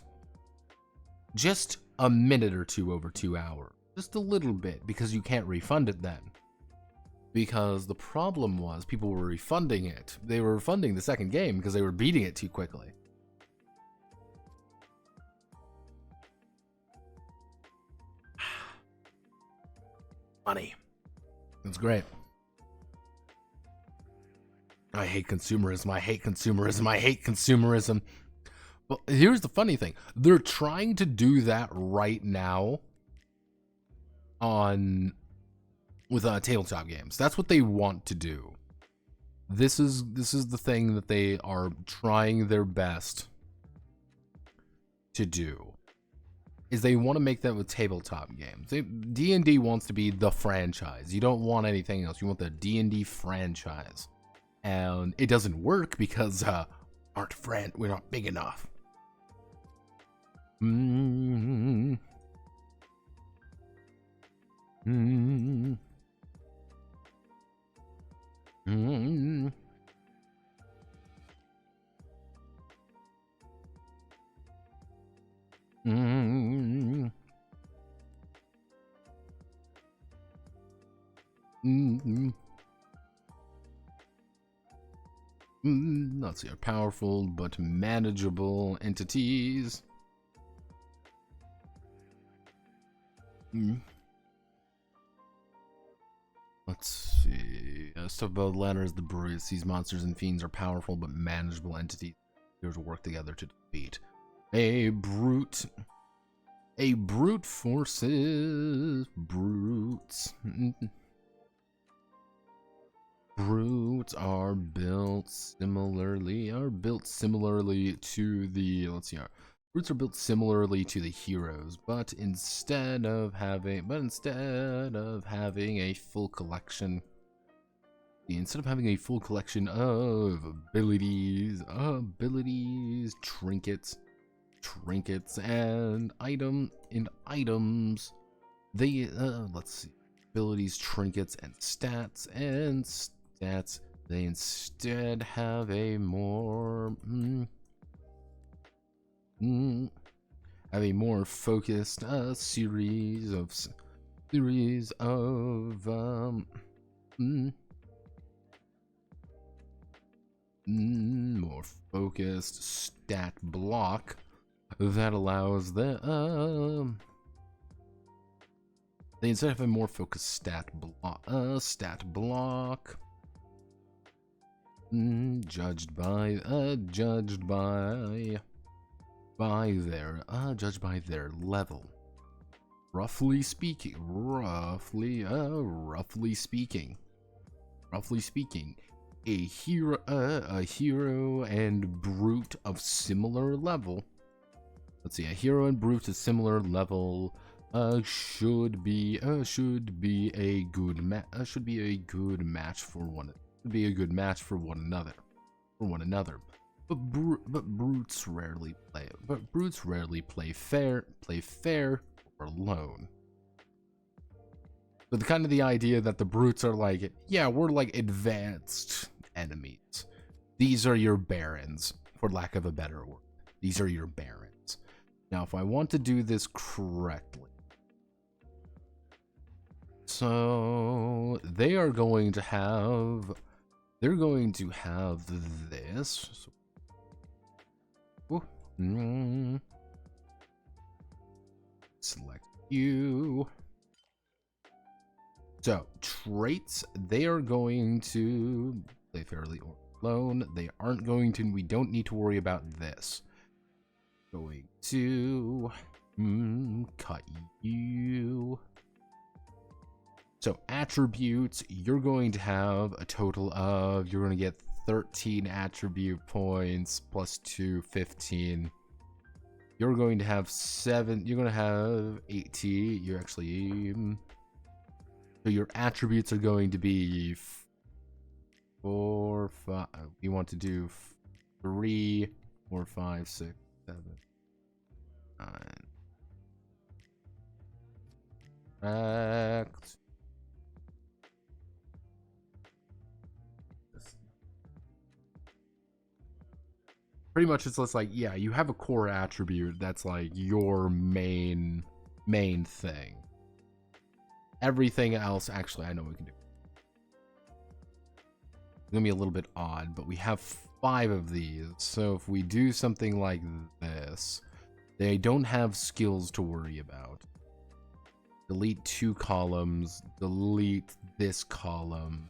just a minute or two over 2 hours, just a little bit, because you can't refund it then. Because the problem was people were refunding it. They were refunding the second game because they were beating it too quickly. Money. That's great. I hate consumerism. I hate consumerism. I hate consumerism. Well, here's the funny thing. They're trying to do that right now with tabletop games. That's what they want to do. This is the thing that they are trying their best to do. Is they want to make that with tabletop games. D&D wants to be the franchise. You don't want anything else. You want the D&D franchise. And it doesn't work because we're not big enough. Let's see, powerful but manageable entities. Let's see. Stuff about ladders, the Brutes. These monsters and fiends are powerful but manageable entities. Here to work together to defeat a brute. A brute forces brutes. Brutes are built similarly to the, let's see, brutes are built similarly to the heroes, but instead of having a full collection, of abilities, trinkets and items, they let's see, abilities, trinkets, and stats. They instead have a more focused series of more focused stat block that allows the they instead have a more focused stat block judged by by their level. Roughly speaking, a hero and brute of similar level. Let's see, a hero and brute of similar level should be a good match for one another. But brutes rarely play fair or alone. But kind of the idea that the brutes are like, yeah, we're like advanced enemies. These are your barons, for lack of a better word. These are your barons. Now, if I want to do this correctly, so they're going to have this. Select you. So, traits, they are going to play fairly or alone. They aren't going to, we don't need to worry about this. Going to cut you. So, attributes, you're going to have a total of, you're going to get 13 attribute points plus 2, 15. You're going to have 7, you're going to have 80. You're actually... So your attributes are going to be 4, 5. You want to do 3, 4, 5, 6, 7, 9. Correct. Pretty much, it's just like, yeah, you have a core attribute that's like your main thing. Everything else, actually, I know we can do. It's gonna be a little bit odd, but we have 5 of these. So if we do something like this, they don't have skills to worry about. Delete 2 columns, delete this column.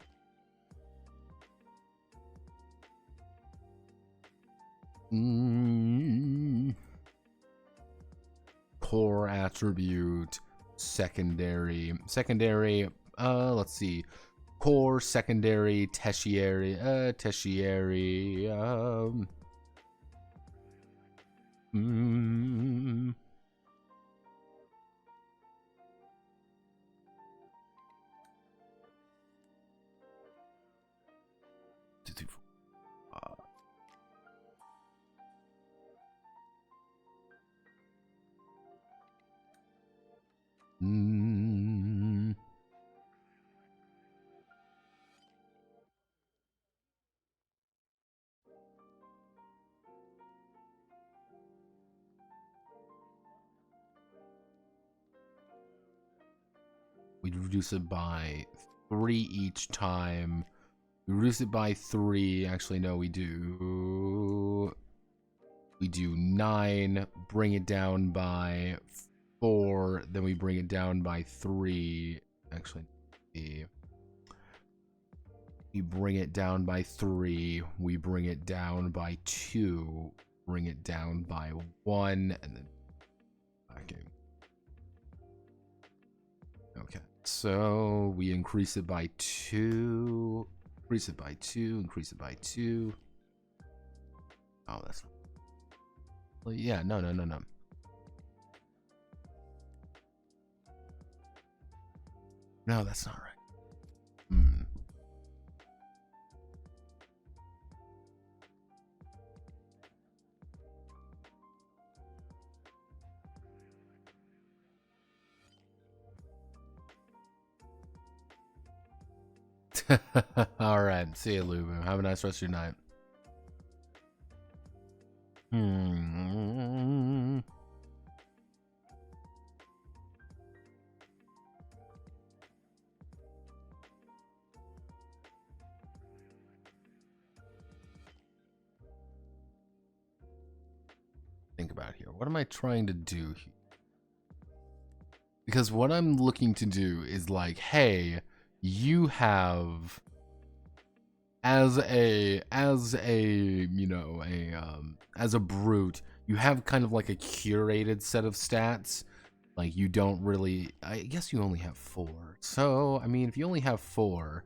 Core attribute. Secondary, let's see, core, secondary, tertiary, we reduce it by 3 each time. We reduce it by 3. Actually, no, we do 9, bring it down by 4, then we bring it down by 3. Actually, we bring it down by 3, we bring it down by 2, bring it down by 1, and then okay. So we increase it by 2, increase it by 2, increase it by 2. Oh, that's... Well, yeah, no. No, that's not right. All right, see you, Lubu. Have a nice rest of your night. Think about here. What am I trying to do here? Because what I'm looking to do is like, hey, you have as a brute, you have kind of like a curated set of stats. Like, you don't really, I guess you only have 4. So, I mean, if you only have 4,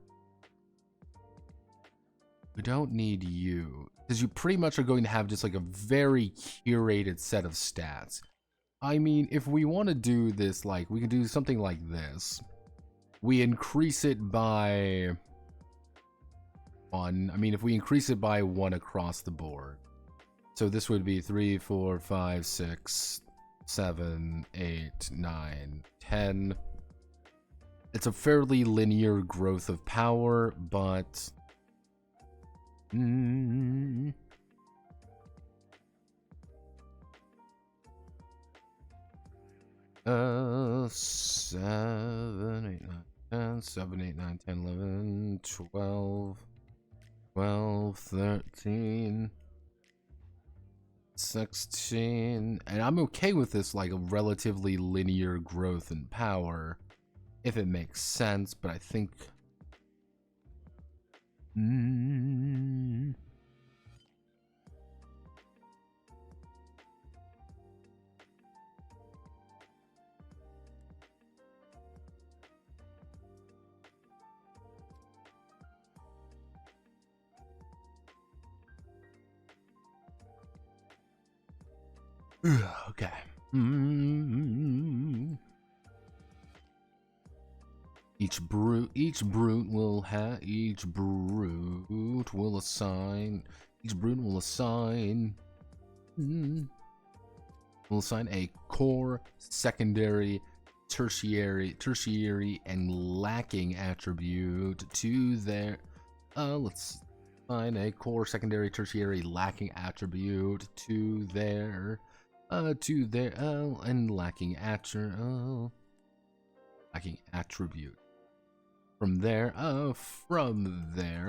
we don't need you. Because you pretty much are going to have just like a very curated set of stats. I mean, if we want to do this, like, we can do something like this. We increase it by 1. I mean, if we increase it by 1 across the board. So this would be 3, 4, 5, 6, 7, 8, 9, 10. It's a fairly linear growth of power, but 7, 8, 9, 10, 7, 8, 9, 10, 11, 12, 13, 16, and I'm okay with this, like, a relatively linear growth in power, if it makes sense, but I think... Okay. Each brute will assign a core, secondary, tertiary, and lacking attribute to their let's assign a core, secondary, tertiary, lacking attribute to their and lacking attribute. From there,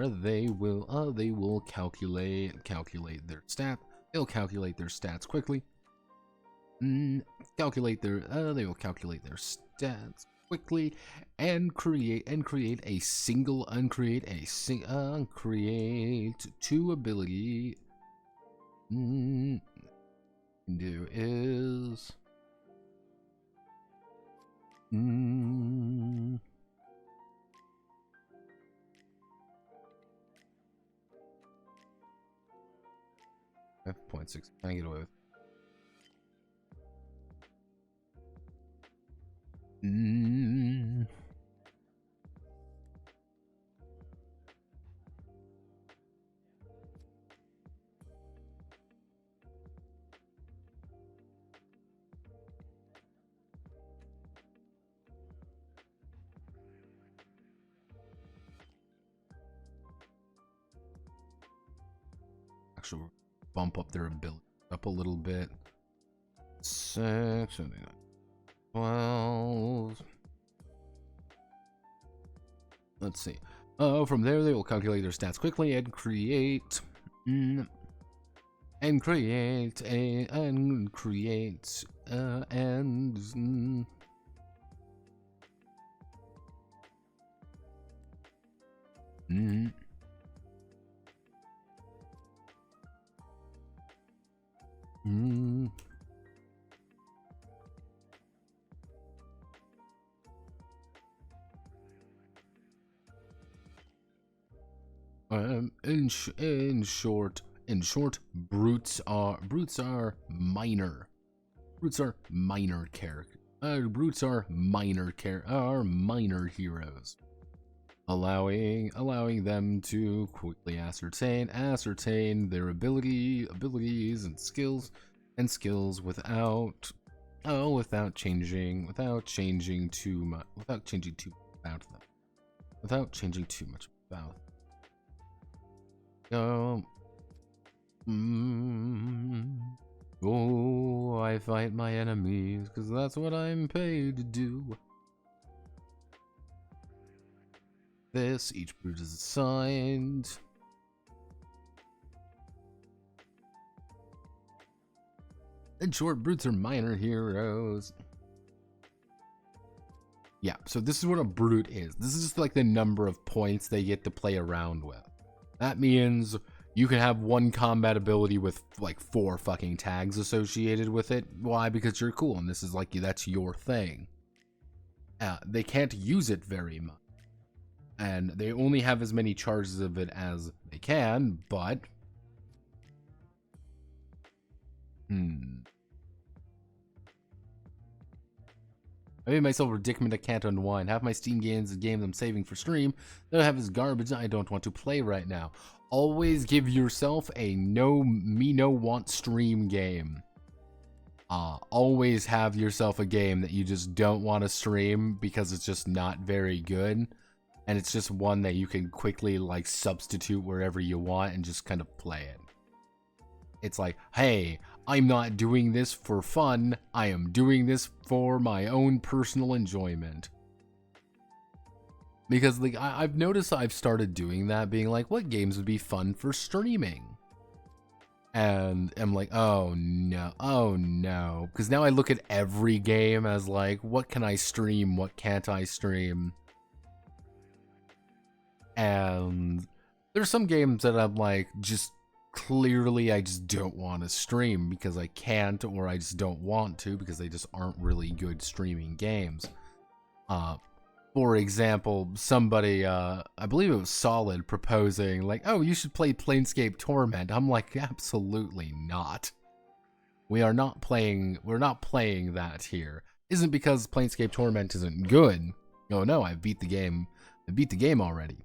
they will calculate their stat. They'll calculate their stats quickly. They will calculate their stats quickly and create uncreate 2 ability. Do is F.6. Can I get away with? Actually, bump up their ability up a little bit. 6, 12. Let's see. From there, they will calculate their stats quickly and create in short, brutes are minor. Brutes are minor characters. Brutes are minor heroes, allowing them to quickly ascertain their abilities and skills without changing too much about them. Oh, I fight my enemies because that's what I'm paid to do. Each brute is assigned. In short, brutes are minor heroes. Yeah, so this is what a brute is. This is just like the number of points they get to play around with. That means You can have one combat ability with like 4 fucking tags associated with it. Why? Because you're cool and this is like, that's your thing. They can't use it very much. And they only have as many charges of it as they can, but... I made myself a predicament I can't unwind. Half my Steam games and games I'm saving for stream that I have is garbage I don't want to play right now. Always give yourself a no want stream game. Always have yourself a game that you just don't want to stream because it's just not very good. And it's just one that you can quickly like substitute wherever you want and just kind of play it. It's like, hey, I'm not doing this for fun. I am doing this for my own personal enjoyment. Because like I've noticed I've started doing that, being like, what games would be fun for streaming? And I'm like, oh no. Because now I look at every game as like, what can I stream? What can't I stream? And there's some games that I'm like, just clearly I just don't want to stream because I can't, or I just don't want to because they just aren't really good streaming games. For example, somebody, I believe it was Solid, proposing like, oh, you should play Planescape Torment. I'm like, absolutely not. We're not playing that here. Isn't because Planescape Torment isn't good. Oh no, I beat the game already.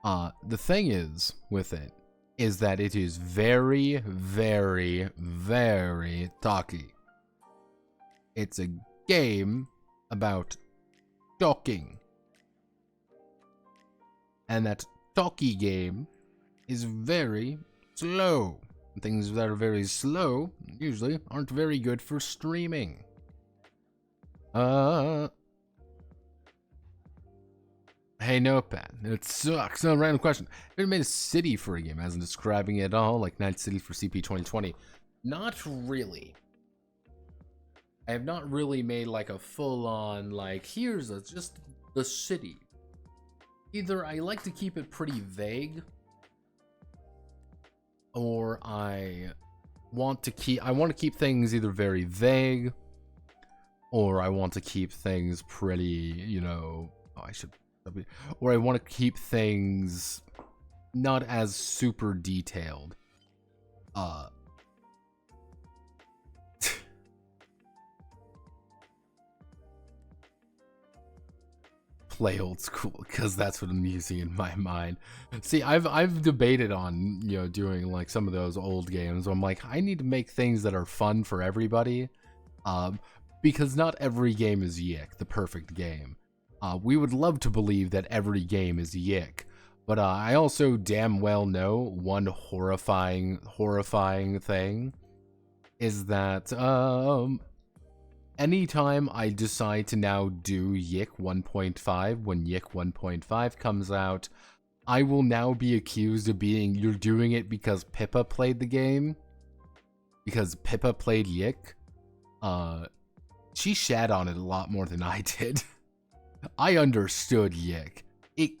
The thing is with it is that it is very, very, very talky. It's a game about talking. And that talky game is very slow. Things that are very slow usually aren't very good for streaming. Hey, Notepad, it sucks. No, random question. Have you made a city for a game as in describing it at all, like Night City for CP 2020? Not really. I have not really made like a full-on, like, here's just the city. Either I like to keep it pretty vague, or I want to keep things either very vague, or I want to keep things pretty, you know, or I want to keep things not as super detailed. Play old school, because that's what I'm using in my mind. See, I've debated on, you know, doing like some of those old games. I'm like, I need to make things that are fun for everybody, because not every game is Yick, the perfect game. We would love to believe that every game is Yick, but I also damn well know one horrifying thing is that anytime I decide to now do Yick 1.5, when Yick 1.5 comes out, I will now be accused of being, you're doing it because Pippa played the game, because Pippa played Yick. She shat on it a lot more than I did. I understood Yick.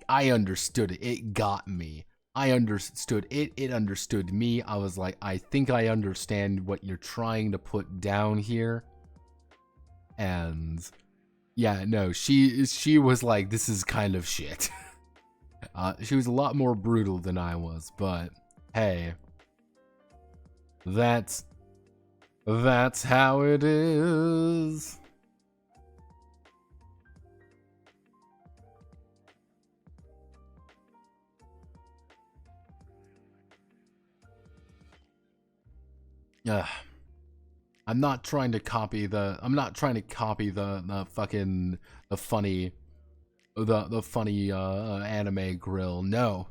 I understood it. It got me. I understood it. It understood me. I was like, I think I understand what you're trying to put down here. And yeah, no, she was like, this is kind of shit. She was a lot more brutal than I was, but hey, that's how it is. I'm not trying to copy the fucking funny anime grill. No,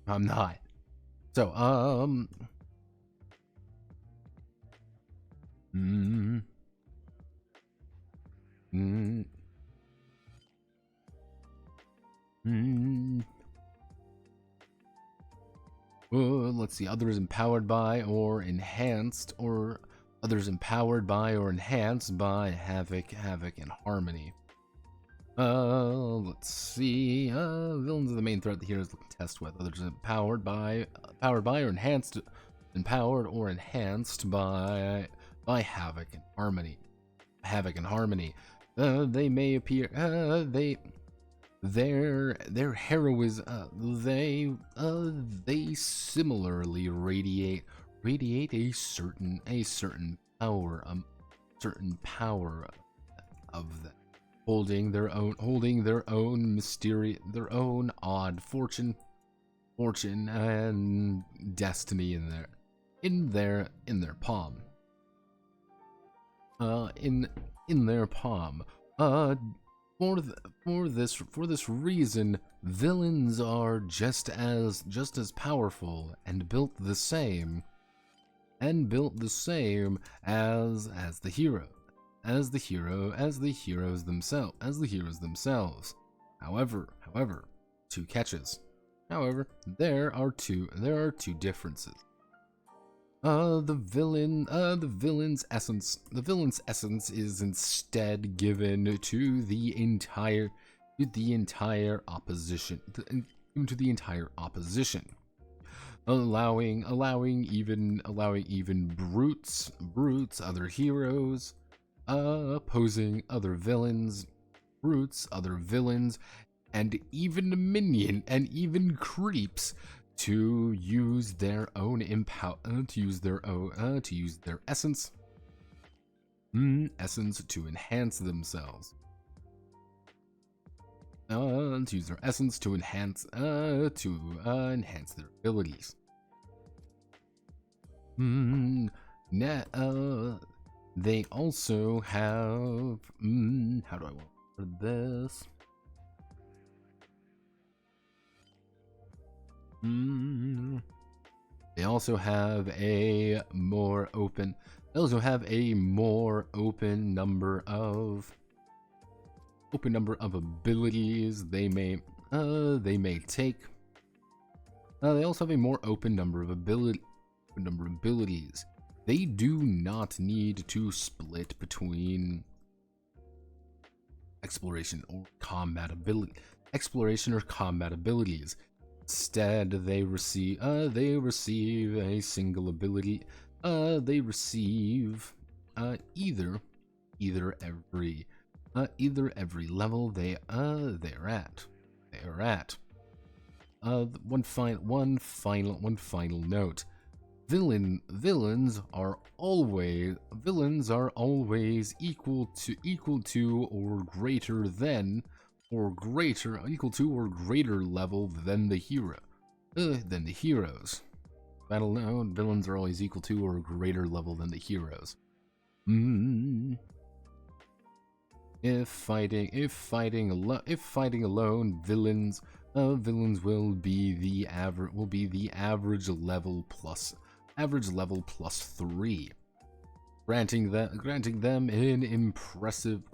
I'm not. So let's see, others empowered by or enhanced by Havoc, and Harmony. Let's see. Villains are the main threat the heroes look to test with. Others are powered by or enhanced, empowered or enhanced by Havoc and Harmony. Havoc and Harmony. They may appear. Their heroism. They similarly radiate a certain power. Certain power of them. Holding their own mysterious, their own odd fortune and destiny in their palm. In their palm. For this reason, villains are just as powerful and built the same as the hero. As the heroes themselves. However, two catches. However, there are two differences. The villain's essence is instead given to the entire opposition. Allowing even brutes, other heroes, opposing other villains, and even creeps to use their own essence to enhance themselves. To use their essence to enhance their abilities. They also have, how do I want for this? They also have a more open number of abilities they may take. They also have a more open number of abilities. They do not need to split between exploration or combat abilities. Instead, they receive a single ability. They receive either every level they're at. One final note. Villains are always equal to or greater than level than the heroes. Battle known, villains are always equal to or greater level than the heroes. If fighting alone, villains will be the average level plus 3, granting them an impressive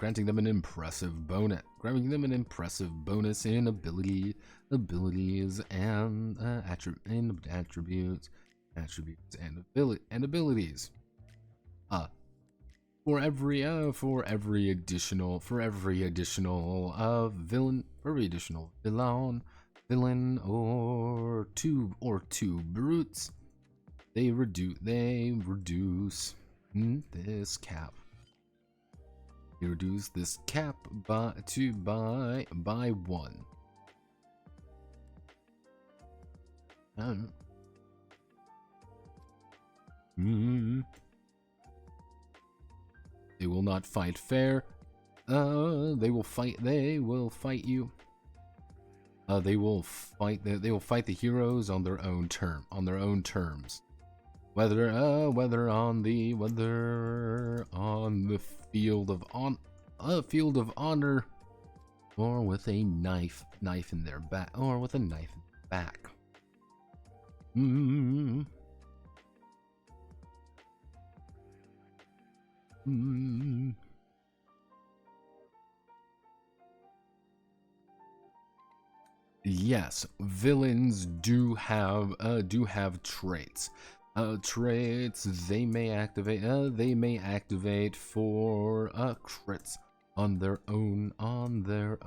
bonus in abilities and attributes and abilities. For every additional villain or two brutes, they reduce this cap. They reduce this cap by 1. They will not fight fair. They will fight you. They will fight the heroes on their own terms. Whether on the field of honor, or with a knife in their back, Yes, villains do have traits. Traits they may activate for crits on their own ability,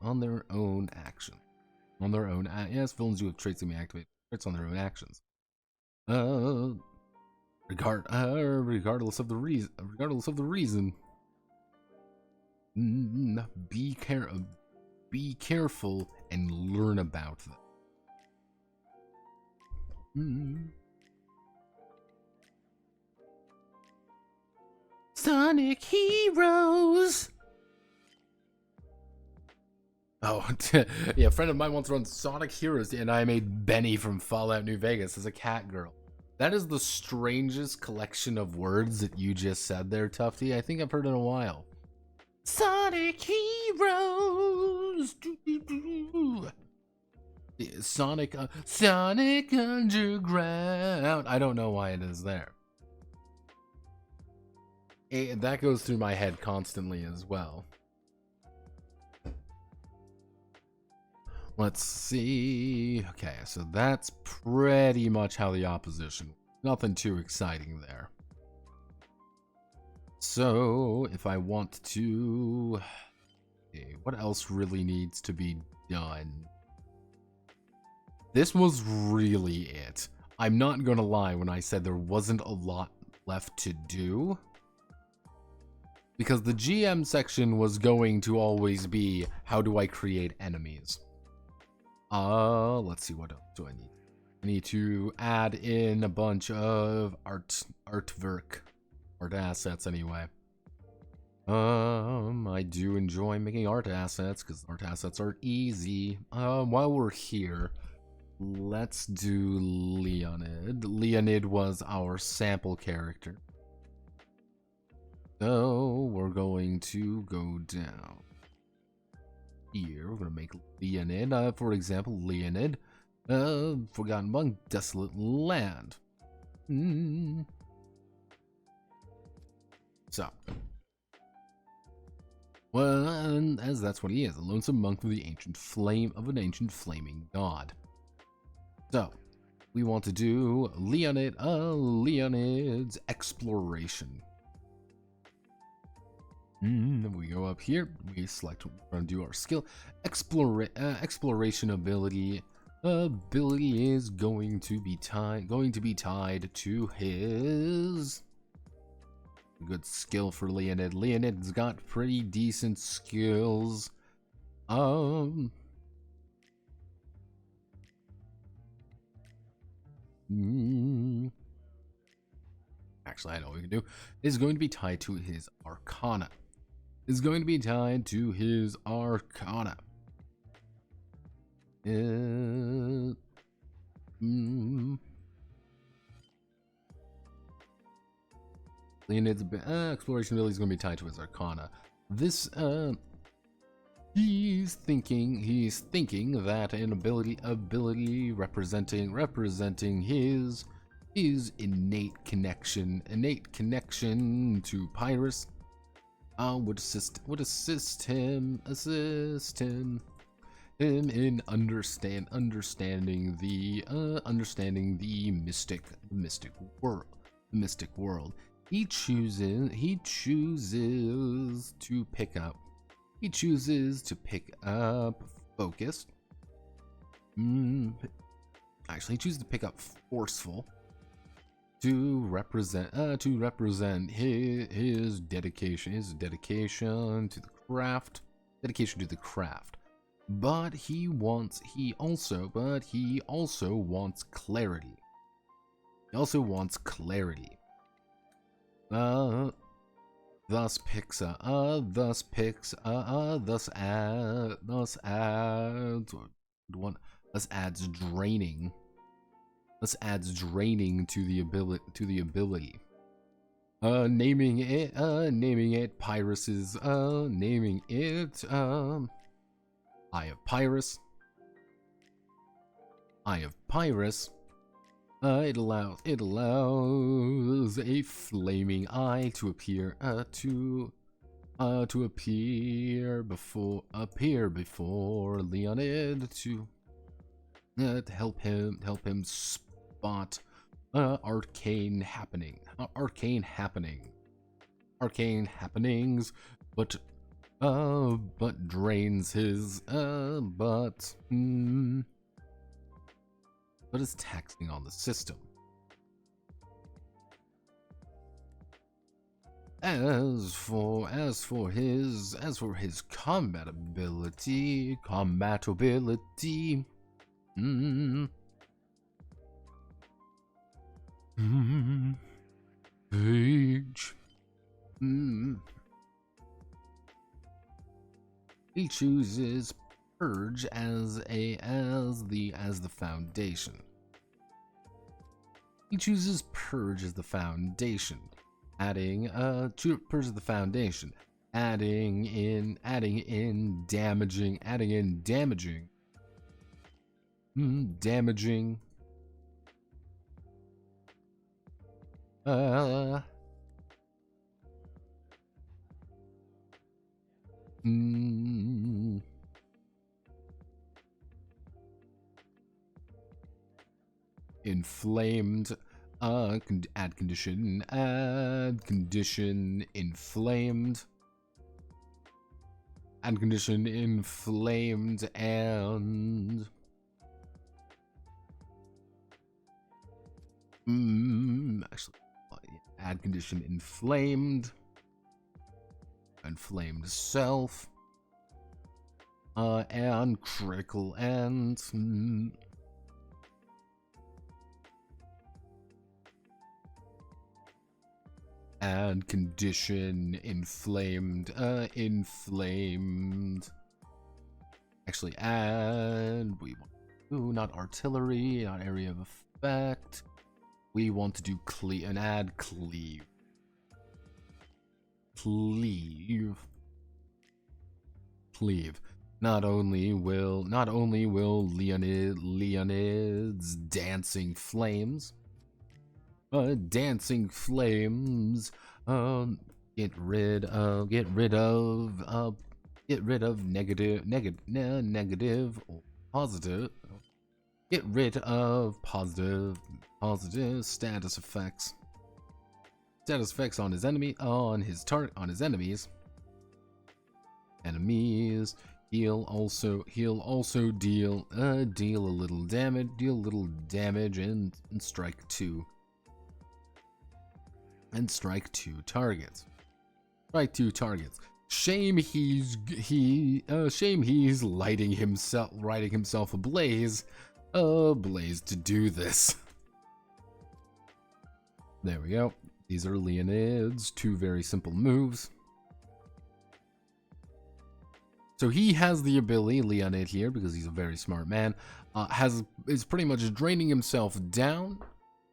on their own action, on their own. Yes, villains do have traits that may activate traits on their own actions. Regardless of the reason. Regardless of the reason. Be careful and learn about them. Sonic Heroes. Oh, yeah, a friend of mine once run Sonic Heroes, and I made Benny from Fallout New Vegas as a cat girl. That is the strangest collection of words that you just said there, Tufty. I think I've heard it in a while. Sonic Heroes. Sonic Underground. I don't know why it is there. That goes through my head constantly as well. Let's see. Okay, so that's pretty much how the opposition. Nothing too exciting there. So, if I want to... Okay, what else really needs to be done? This was really it. I'm not gonna lie when I said there wasn't a lot left to do. Because the GM section was going to always be, how do I create enemies? Let's see, what else do I need? I need to add in a bunch of artwork. Art assets, anyway. I do enjoy making art assets, because art assets are easy. While we're here, let's do Leonid. Leonid was our sample character. So, we're going to go down here. We're going to make Leonid, for example, Leonid, Forgotten Among Desolate Land. So, well, as that's what he is, a lonesome monk of the ancient flame of an ancient flaming god. So, we want to do Leonid, Leonid's exploration. We go up here, we select what we're going to do our skill. Exploration ability. Ability is going to be tied to his good skill for Leonid. Leonid's got pretty decent skills. Actually, I know what we can do. Is going to be tied to his Arcana. Is going to be tied to his Arcana. Leonid's exploration ability is going to be tied to his Arcana. This he's thinking that an ability representing his innate connection to Pyrus would assist him in understanding the mystic world. He chooses to pick up focused. Actually, he chooses to pick up forceful to represent his dedication to the craft. But he also wants clarity. Thus adds draining to the ability. Naming it Pyrus's Eye of Pyrus. It allows a flaming eye to appear before Leonid to help him spot arcane happenings, but drains his, but is taxing on the system. As for his combatability, page. He chooses Purge as the foundation. He chooses Purge as the foundation, adding to Purge as the foundation, adding in damaging, inflamed, add condition, inflamed, and actually, add condition inflamed self, and critical and add condition inflamed, actually add, we want to do not artillery, not area of effect, we want to do add cleave. Not only will Leonid's dancing flames get rid of negative or positive. Get rid of positive status effects. Status effects on his enemies. He'll also deal a little damage and strike two. Targets. Shame he's lighting himself ablaze to do this. There we go. These are Leonid's two very simple moves. So he has the ability, Leonid here, because he's a very smart man, is pretty much draining himself down.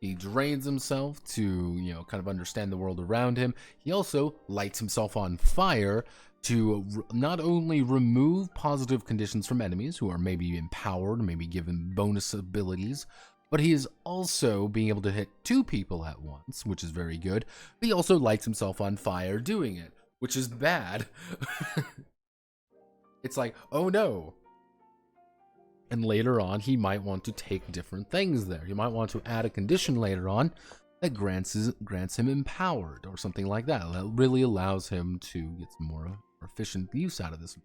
He drains himself to, kind of understand the world around him. He also lights himself on fire to not only remove positive conditions from enemies who are maybe empowered, maybe given bonus abilities, but he is also being able to hit two people at once, which is very good. But he also lights himself on fire doing it, which is bad. It's like, oh no. And later on, he might want to take different things there. He might want to add a condition later on that grants him empowered or something like that. That really allows him to get some more efficient use out of this.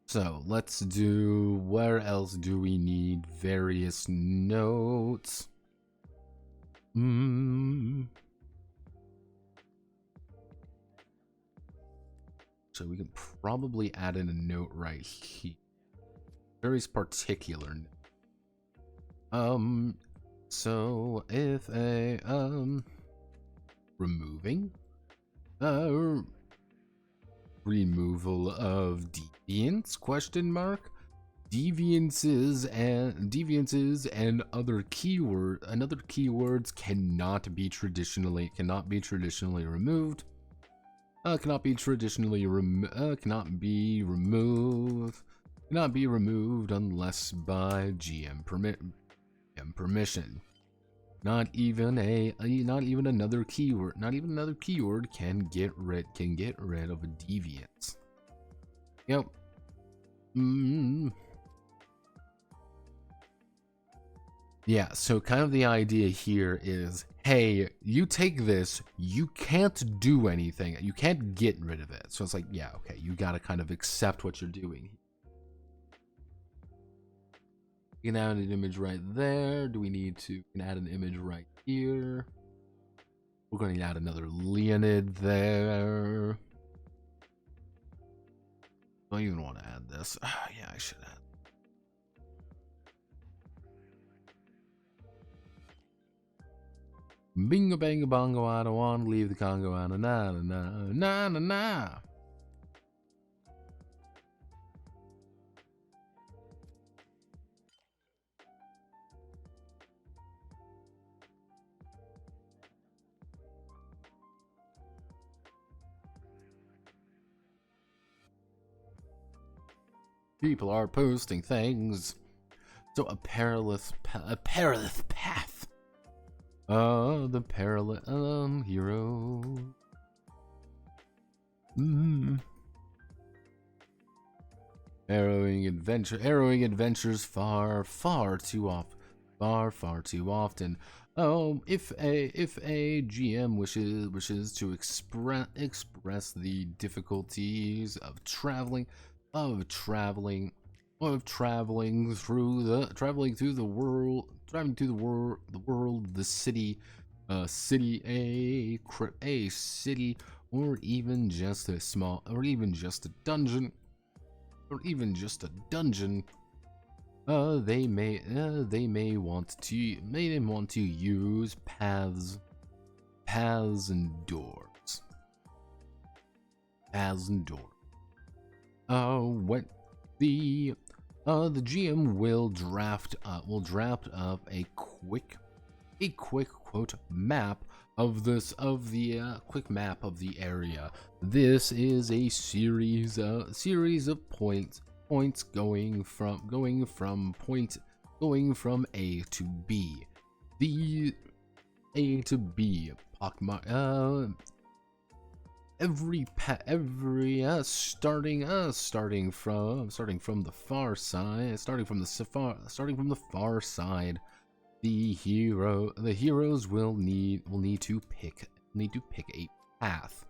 So let's do, where else do we need various notes? So we can probably add in a note right here. Very particular. So if a removal of deviance ? Deviances and other keywords cannot be traditionally removed. Cannot be removed unless by GM permission. Not even another keyword can get rid of a deviance. Yep. Yeah, so kind of the idea here is, hey, you take this, you can't do anything, you can't get rid of it. So it's like, yeah, okay, you gotta kind of accept what you're doing. You can add an image right there. Do we need to add an image right here? We're going to add another Leonid there. I don't even want to add this. Yeah, I should add. Bingo bango bongo, I don't want to leave the Congo. Na na na na na na. People are posting things. So a perilous path. The perilous hero. Harrowing adventures far too often. Oh, if a GM wishes to express the difficulties of traveling through the world, the city, a city, or even just a dungeon, they may want to use paths and doors. What the GM will draft up a quick quote map of the area. This is a series of points going from A to B. The A to B starting from the far side, the heroes will need to pick a path.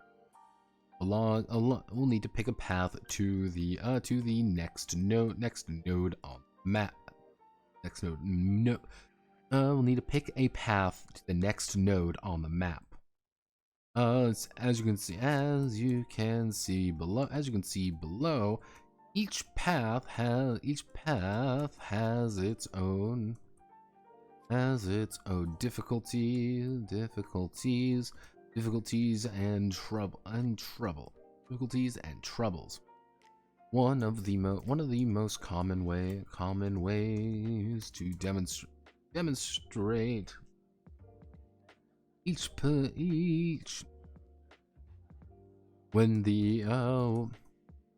We'll need to pick a path to the next node on the map. We'll need to pick a path to the next node on the map. As you can see below, each path has its own difficulties and troubles. One of the most common ways to demonstrate each when the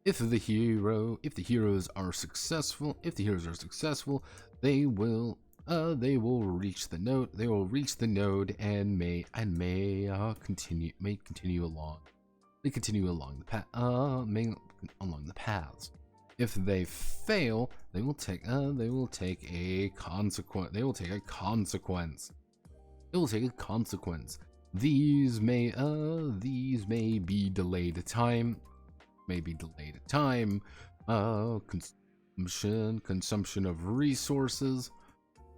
if the heroes are successful, they will reach the node and may continue along the paths. If they fail, they will take a consequence. These may be delayed time, consumption of resources,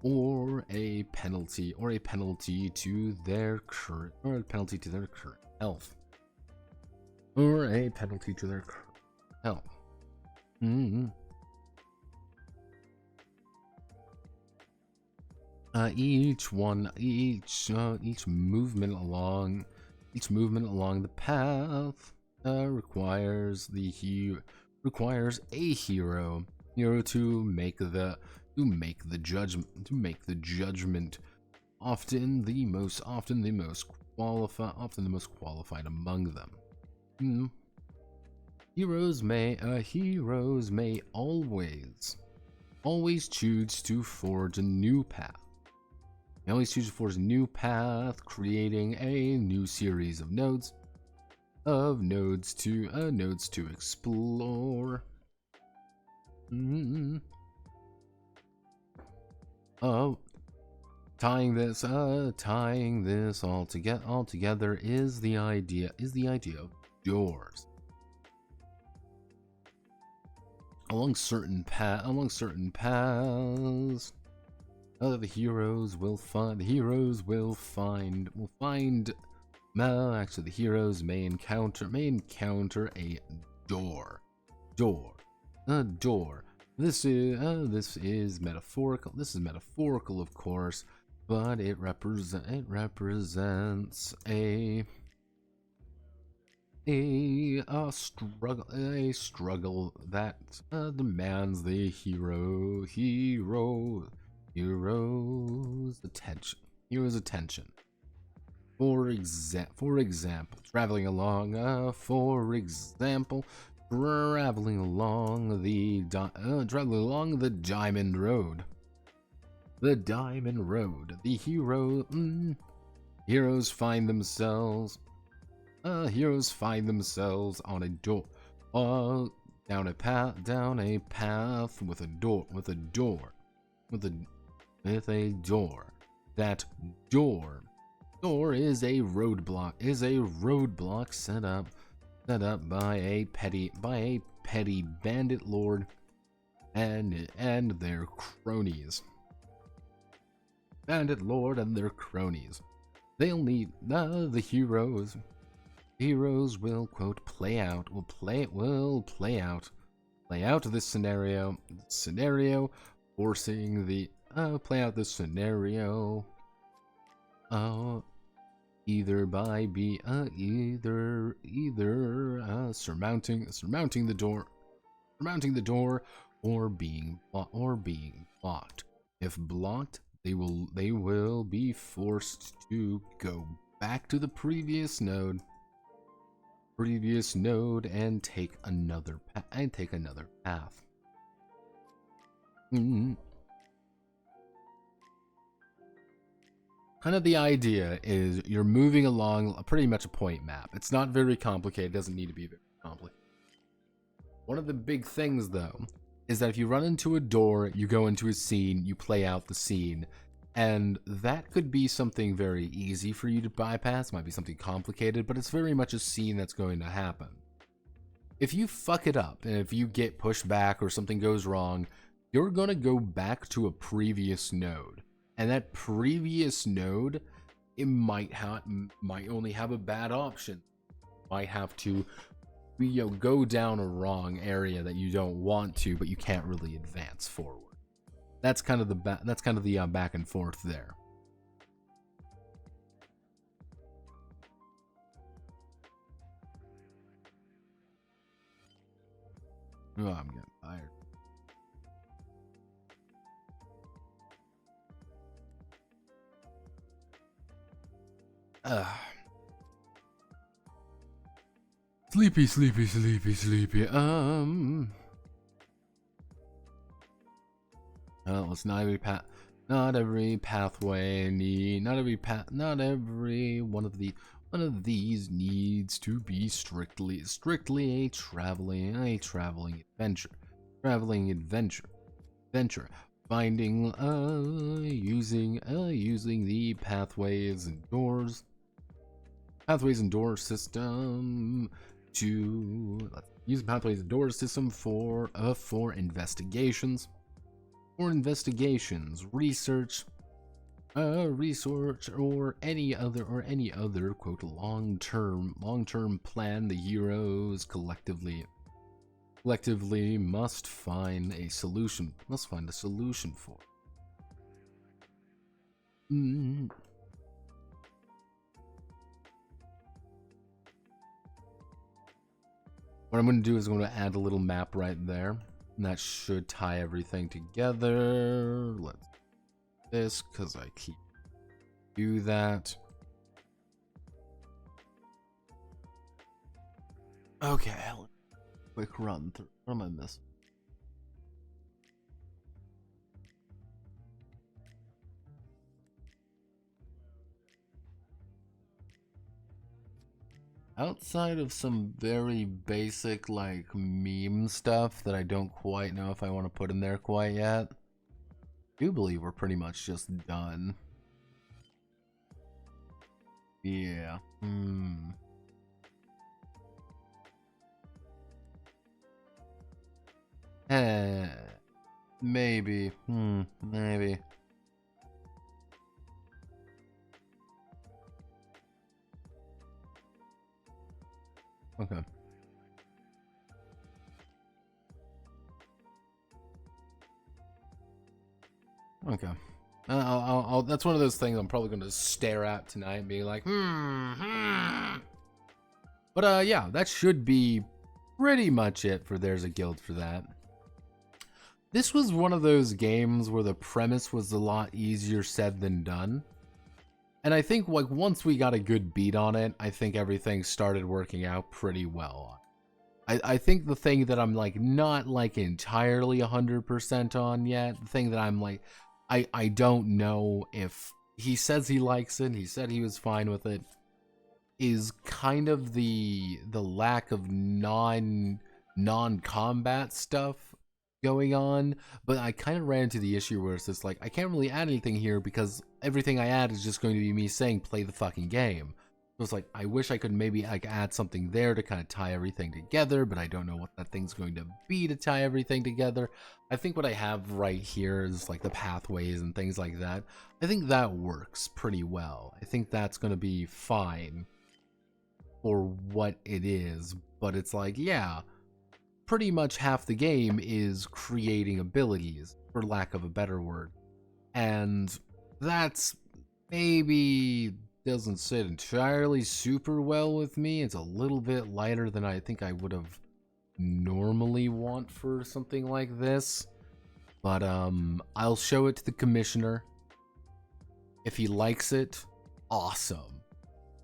or a penalty to their current health. Each movement along the path requires a hero to make the judgment, often the most qualified among them. Heroes may always choose to forge a new path. Creating a new series of nodes to explore. Tying this all together is the idea of doors. Along certain paths, the heroes will find. Actually, the heroes may encounter a door. A door. This is metaphorical. This is metaphorical, of course, but it represents a struggle that demands the hero's attention. For example, traveling along the diamond road. The diamond road. The heroes find themselves on a door, down a path with a door. That door is a roadblock set up by a petty bandit lord and their cronies. They'll need the heroes will quote play out this scenario forcing the either by surmounting the door or being blocked. If blocked, they will be forced to go back to the previous node and take another path. Kind of the idea is you're moving along pretty much a point map. It's not very complicated. It doesn't need to be very complicated. One of the big things, though, is that if you run into a door, you go into a scene, you play out the scene, and that could be something very easy for you to bypass. It might be something complicated, but it's very much a scene that's going to happen. If you fuck it up, and if you get pushed back or something goes wrong, you're going to go back to a previous node. And that previous node, it might only have a bad option. Might have to, go down a wrong area that you don't want to, but you can't really advance forward. That's kind of the back and forth there. Oh, I'm getting tired. Sleepy. It's not every one of these needs to be strictly a traveling adventure. Finding using the pathways and doors system to use pathways and doors system for investigations, research, or any other quote long-term plan the heroes collectively must find a solution for. What I'm going to do is I'm going to add a little map right there, and that should tie everything together. Let's do this because I keep do that. Okay, quick run through. What am I missing? Outside of some very basic, like, meme stuff that I don't quite know if I want to put in there quite yet, I do believe we're pretty much just done. Yeah. Maybe. Maybe. Okay. Okay. That's one of those things I'm probably going to stare at tonight and be like, But yeah, that should be pretty much it for There's a Guild for that. This was one of those games where the premise was a lot easier said than done. And I think like once we got a good beat on it, I think everything started working out pretty well. I think the thing that I'm like not like entirely 100% on yet, the thing that I'm like, I don't know if he says he likes it, he said he was fine with it, is kind of the lack of non-combat stuff going on. But I kind of ran into the issue where it's just like, I can't really add anything here because everything I add is just going to be me saying play the fucking game. So it's like, I wish I could maybe like add something there to kind of tie everything together, but I don't know what that thing's going to be to tie everything together. I think what I have right here is like the pathways and things like that. I think that works pretty well. I think that's going to be fine for what it is, but it's like, yeah, pretty much half the game is creating abilities, for lack of a better word. And that's maybe doesn't sit entirely super well with me. It's a little bit lighter than I think I would have normally want for something like this. But I'll show it to the commissioner. If he likes it, awesome.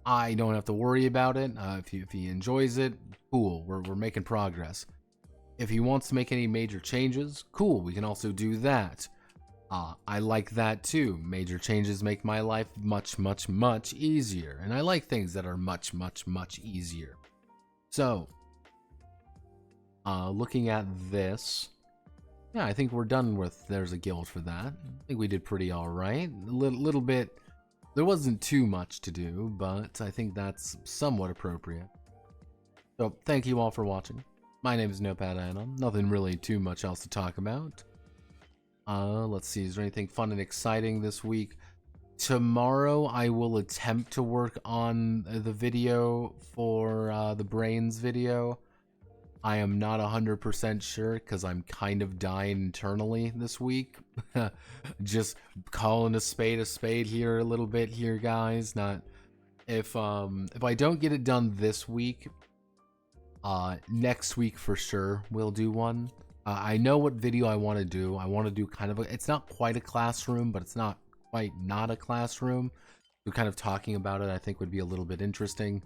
I don't have to worry about it. If he enjoys it, cool. We're making progress. If he wants to make any major changes, cool. We can also do that. I like that too. Major changes make my life much, much, much easier. And I like things that are much, much, much easier. So, looking at this, yeah, I think we're done with There's a Guild for that. I think we did pretty alright. A little bit, there wasn't too much to do, but I think that's somewhat appropriate. So, thank you all for watching. My name is Notepad Anon. Nothing really too much else to talk about. Let's see, is there anything fun and exciting this week? Tomorrow I will attempt to work on the video for the brains video. I am not 100% sure because I'm kind of dying internally this week. Just calling a spade here a little bit here, guys. Not if I don't get it done this week, next week for sure we'll do one. I know what video I want to do. I want to do kind of it's not quite a classroom, but it's not quite not a classroom. So kind of talking about it, I think would be a little bit interesting,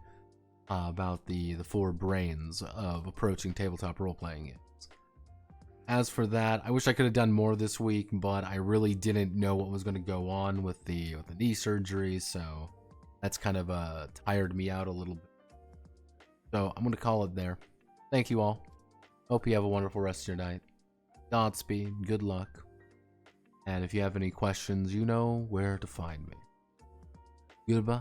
about the 4 brains of approaching tabletop role-playing games. As for that, I wish I could have done more this week, but I really didn't know what was going to go on with the knee surgery, so that's kind of tired me out a little bit. So I'm going to call it there. Thank you all. Hope you have a wonderful rest of your night. Godspeed, good luck. And if you have any questions, you know where to find me. Goodbye.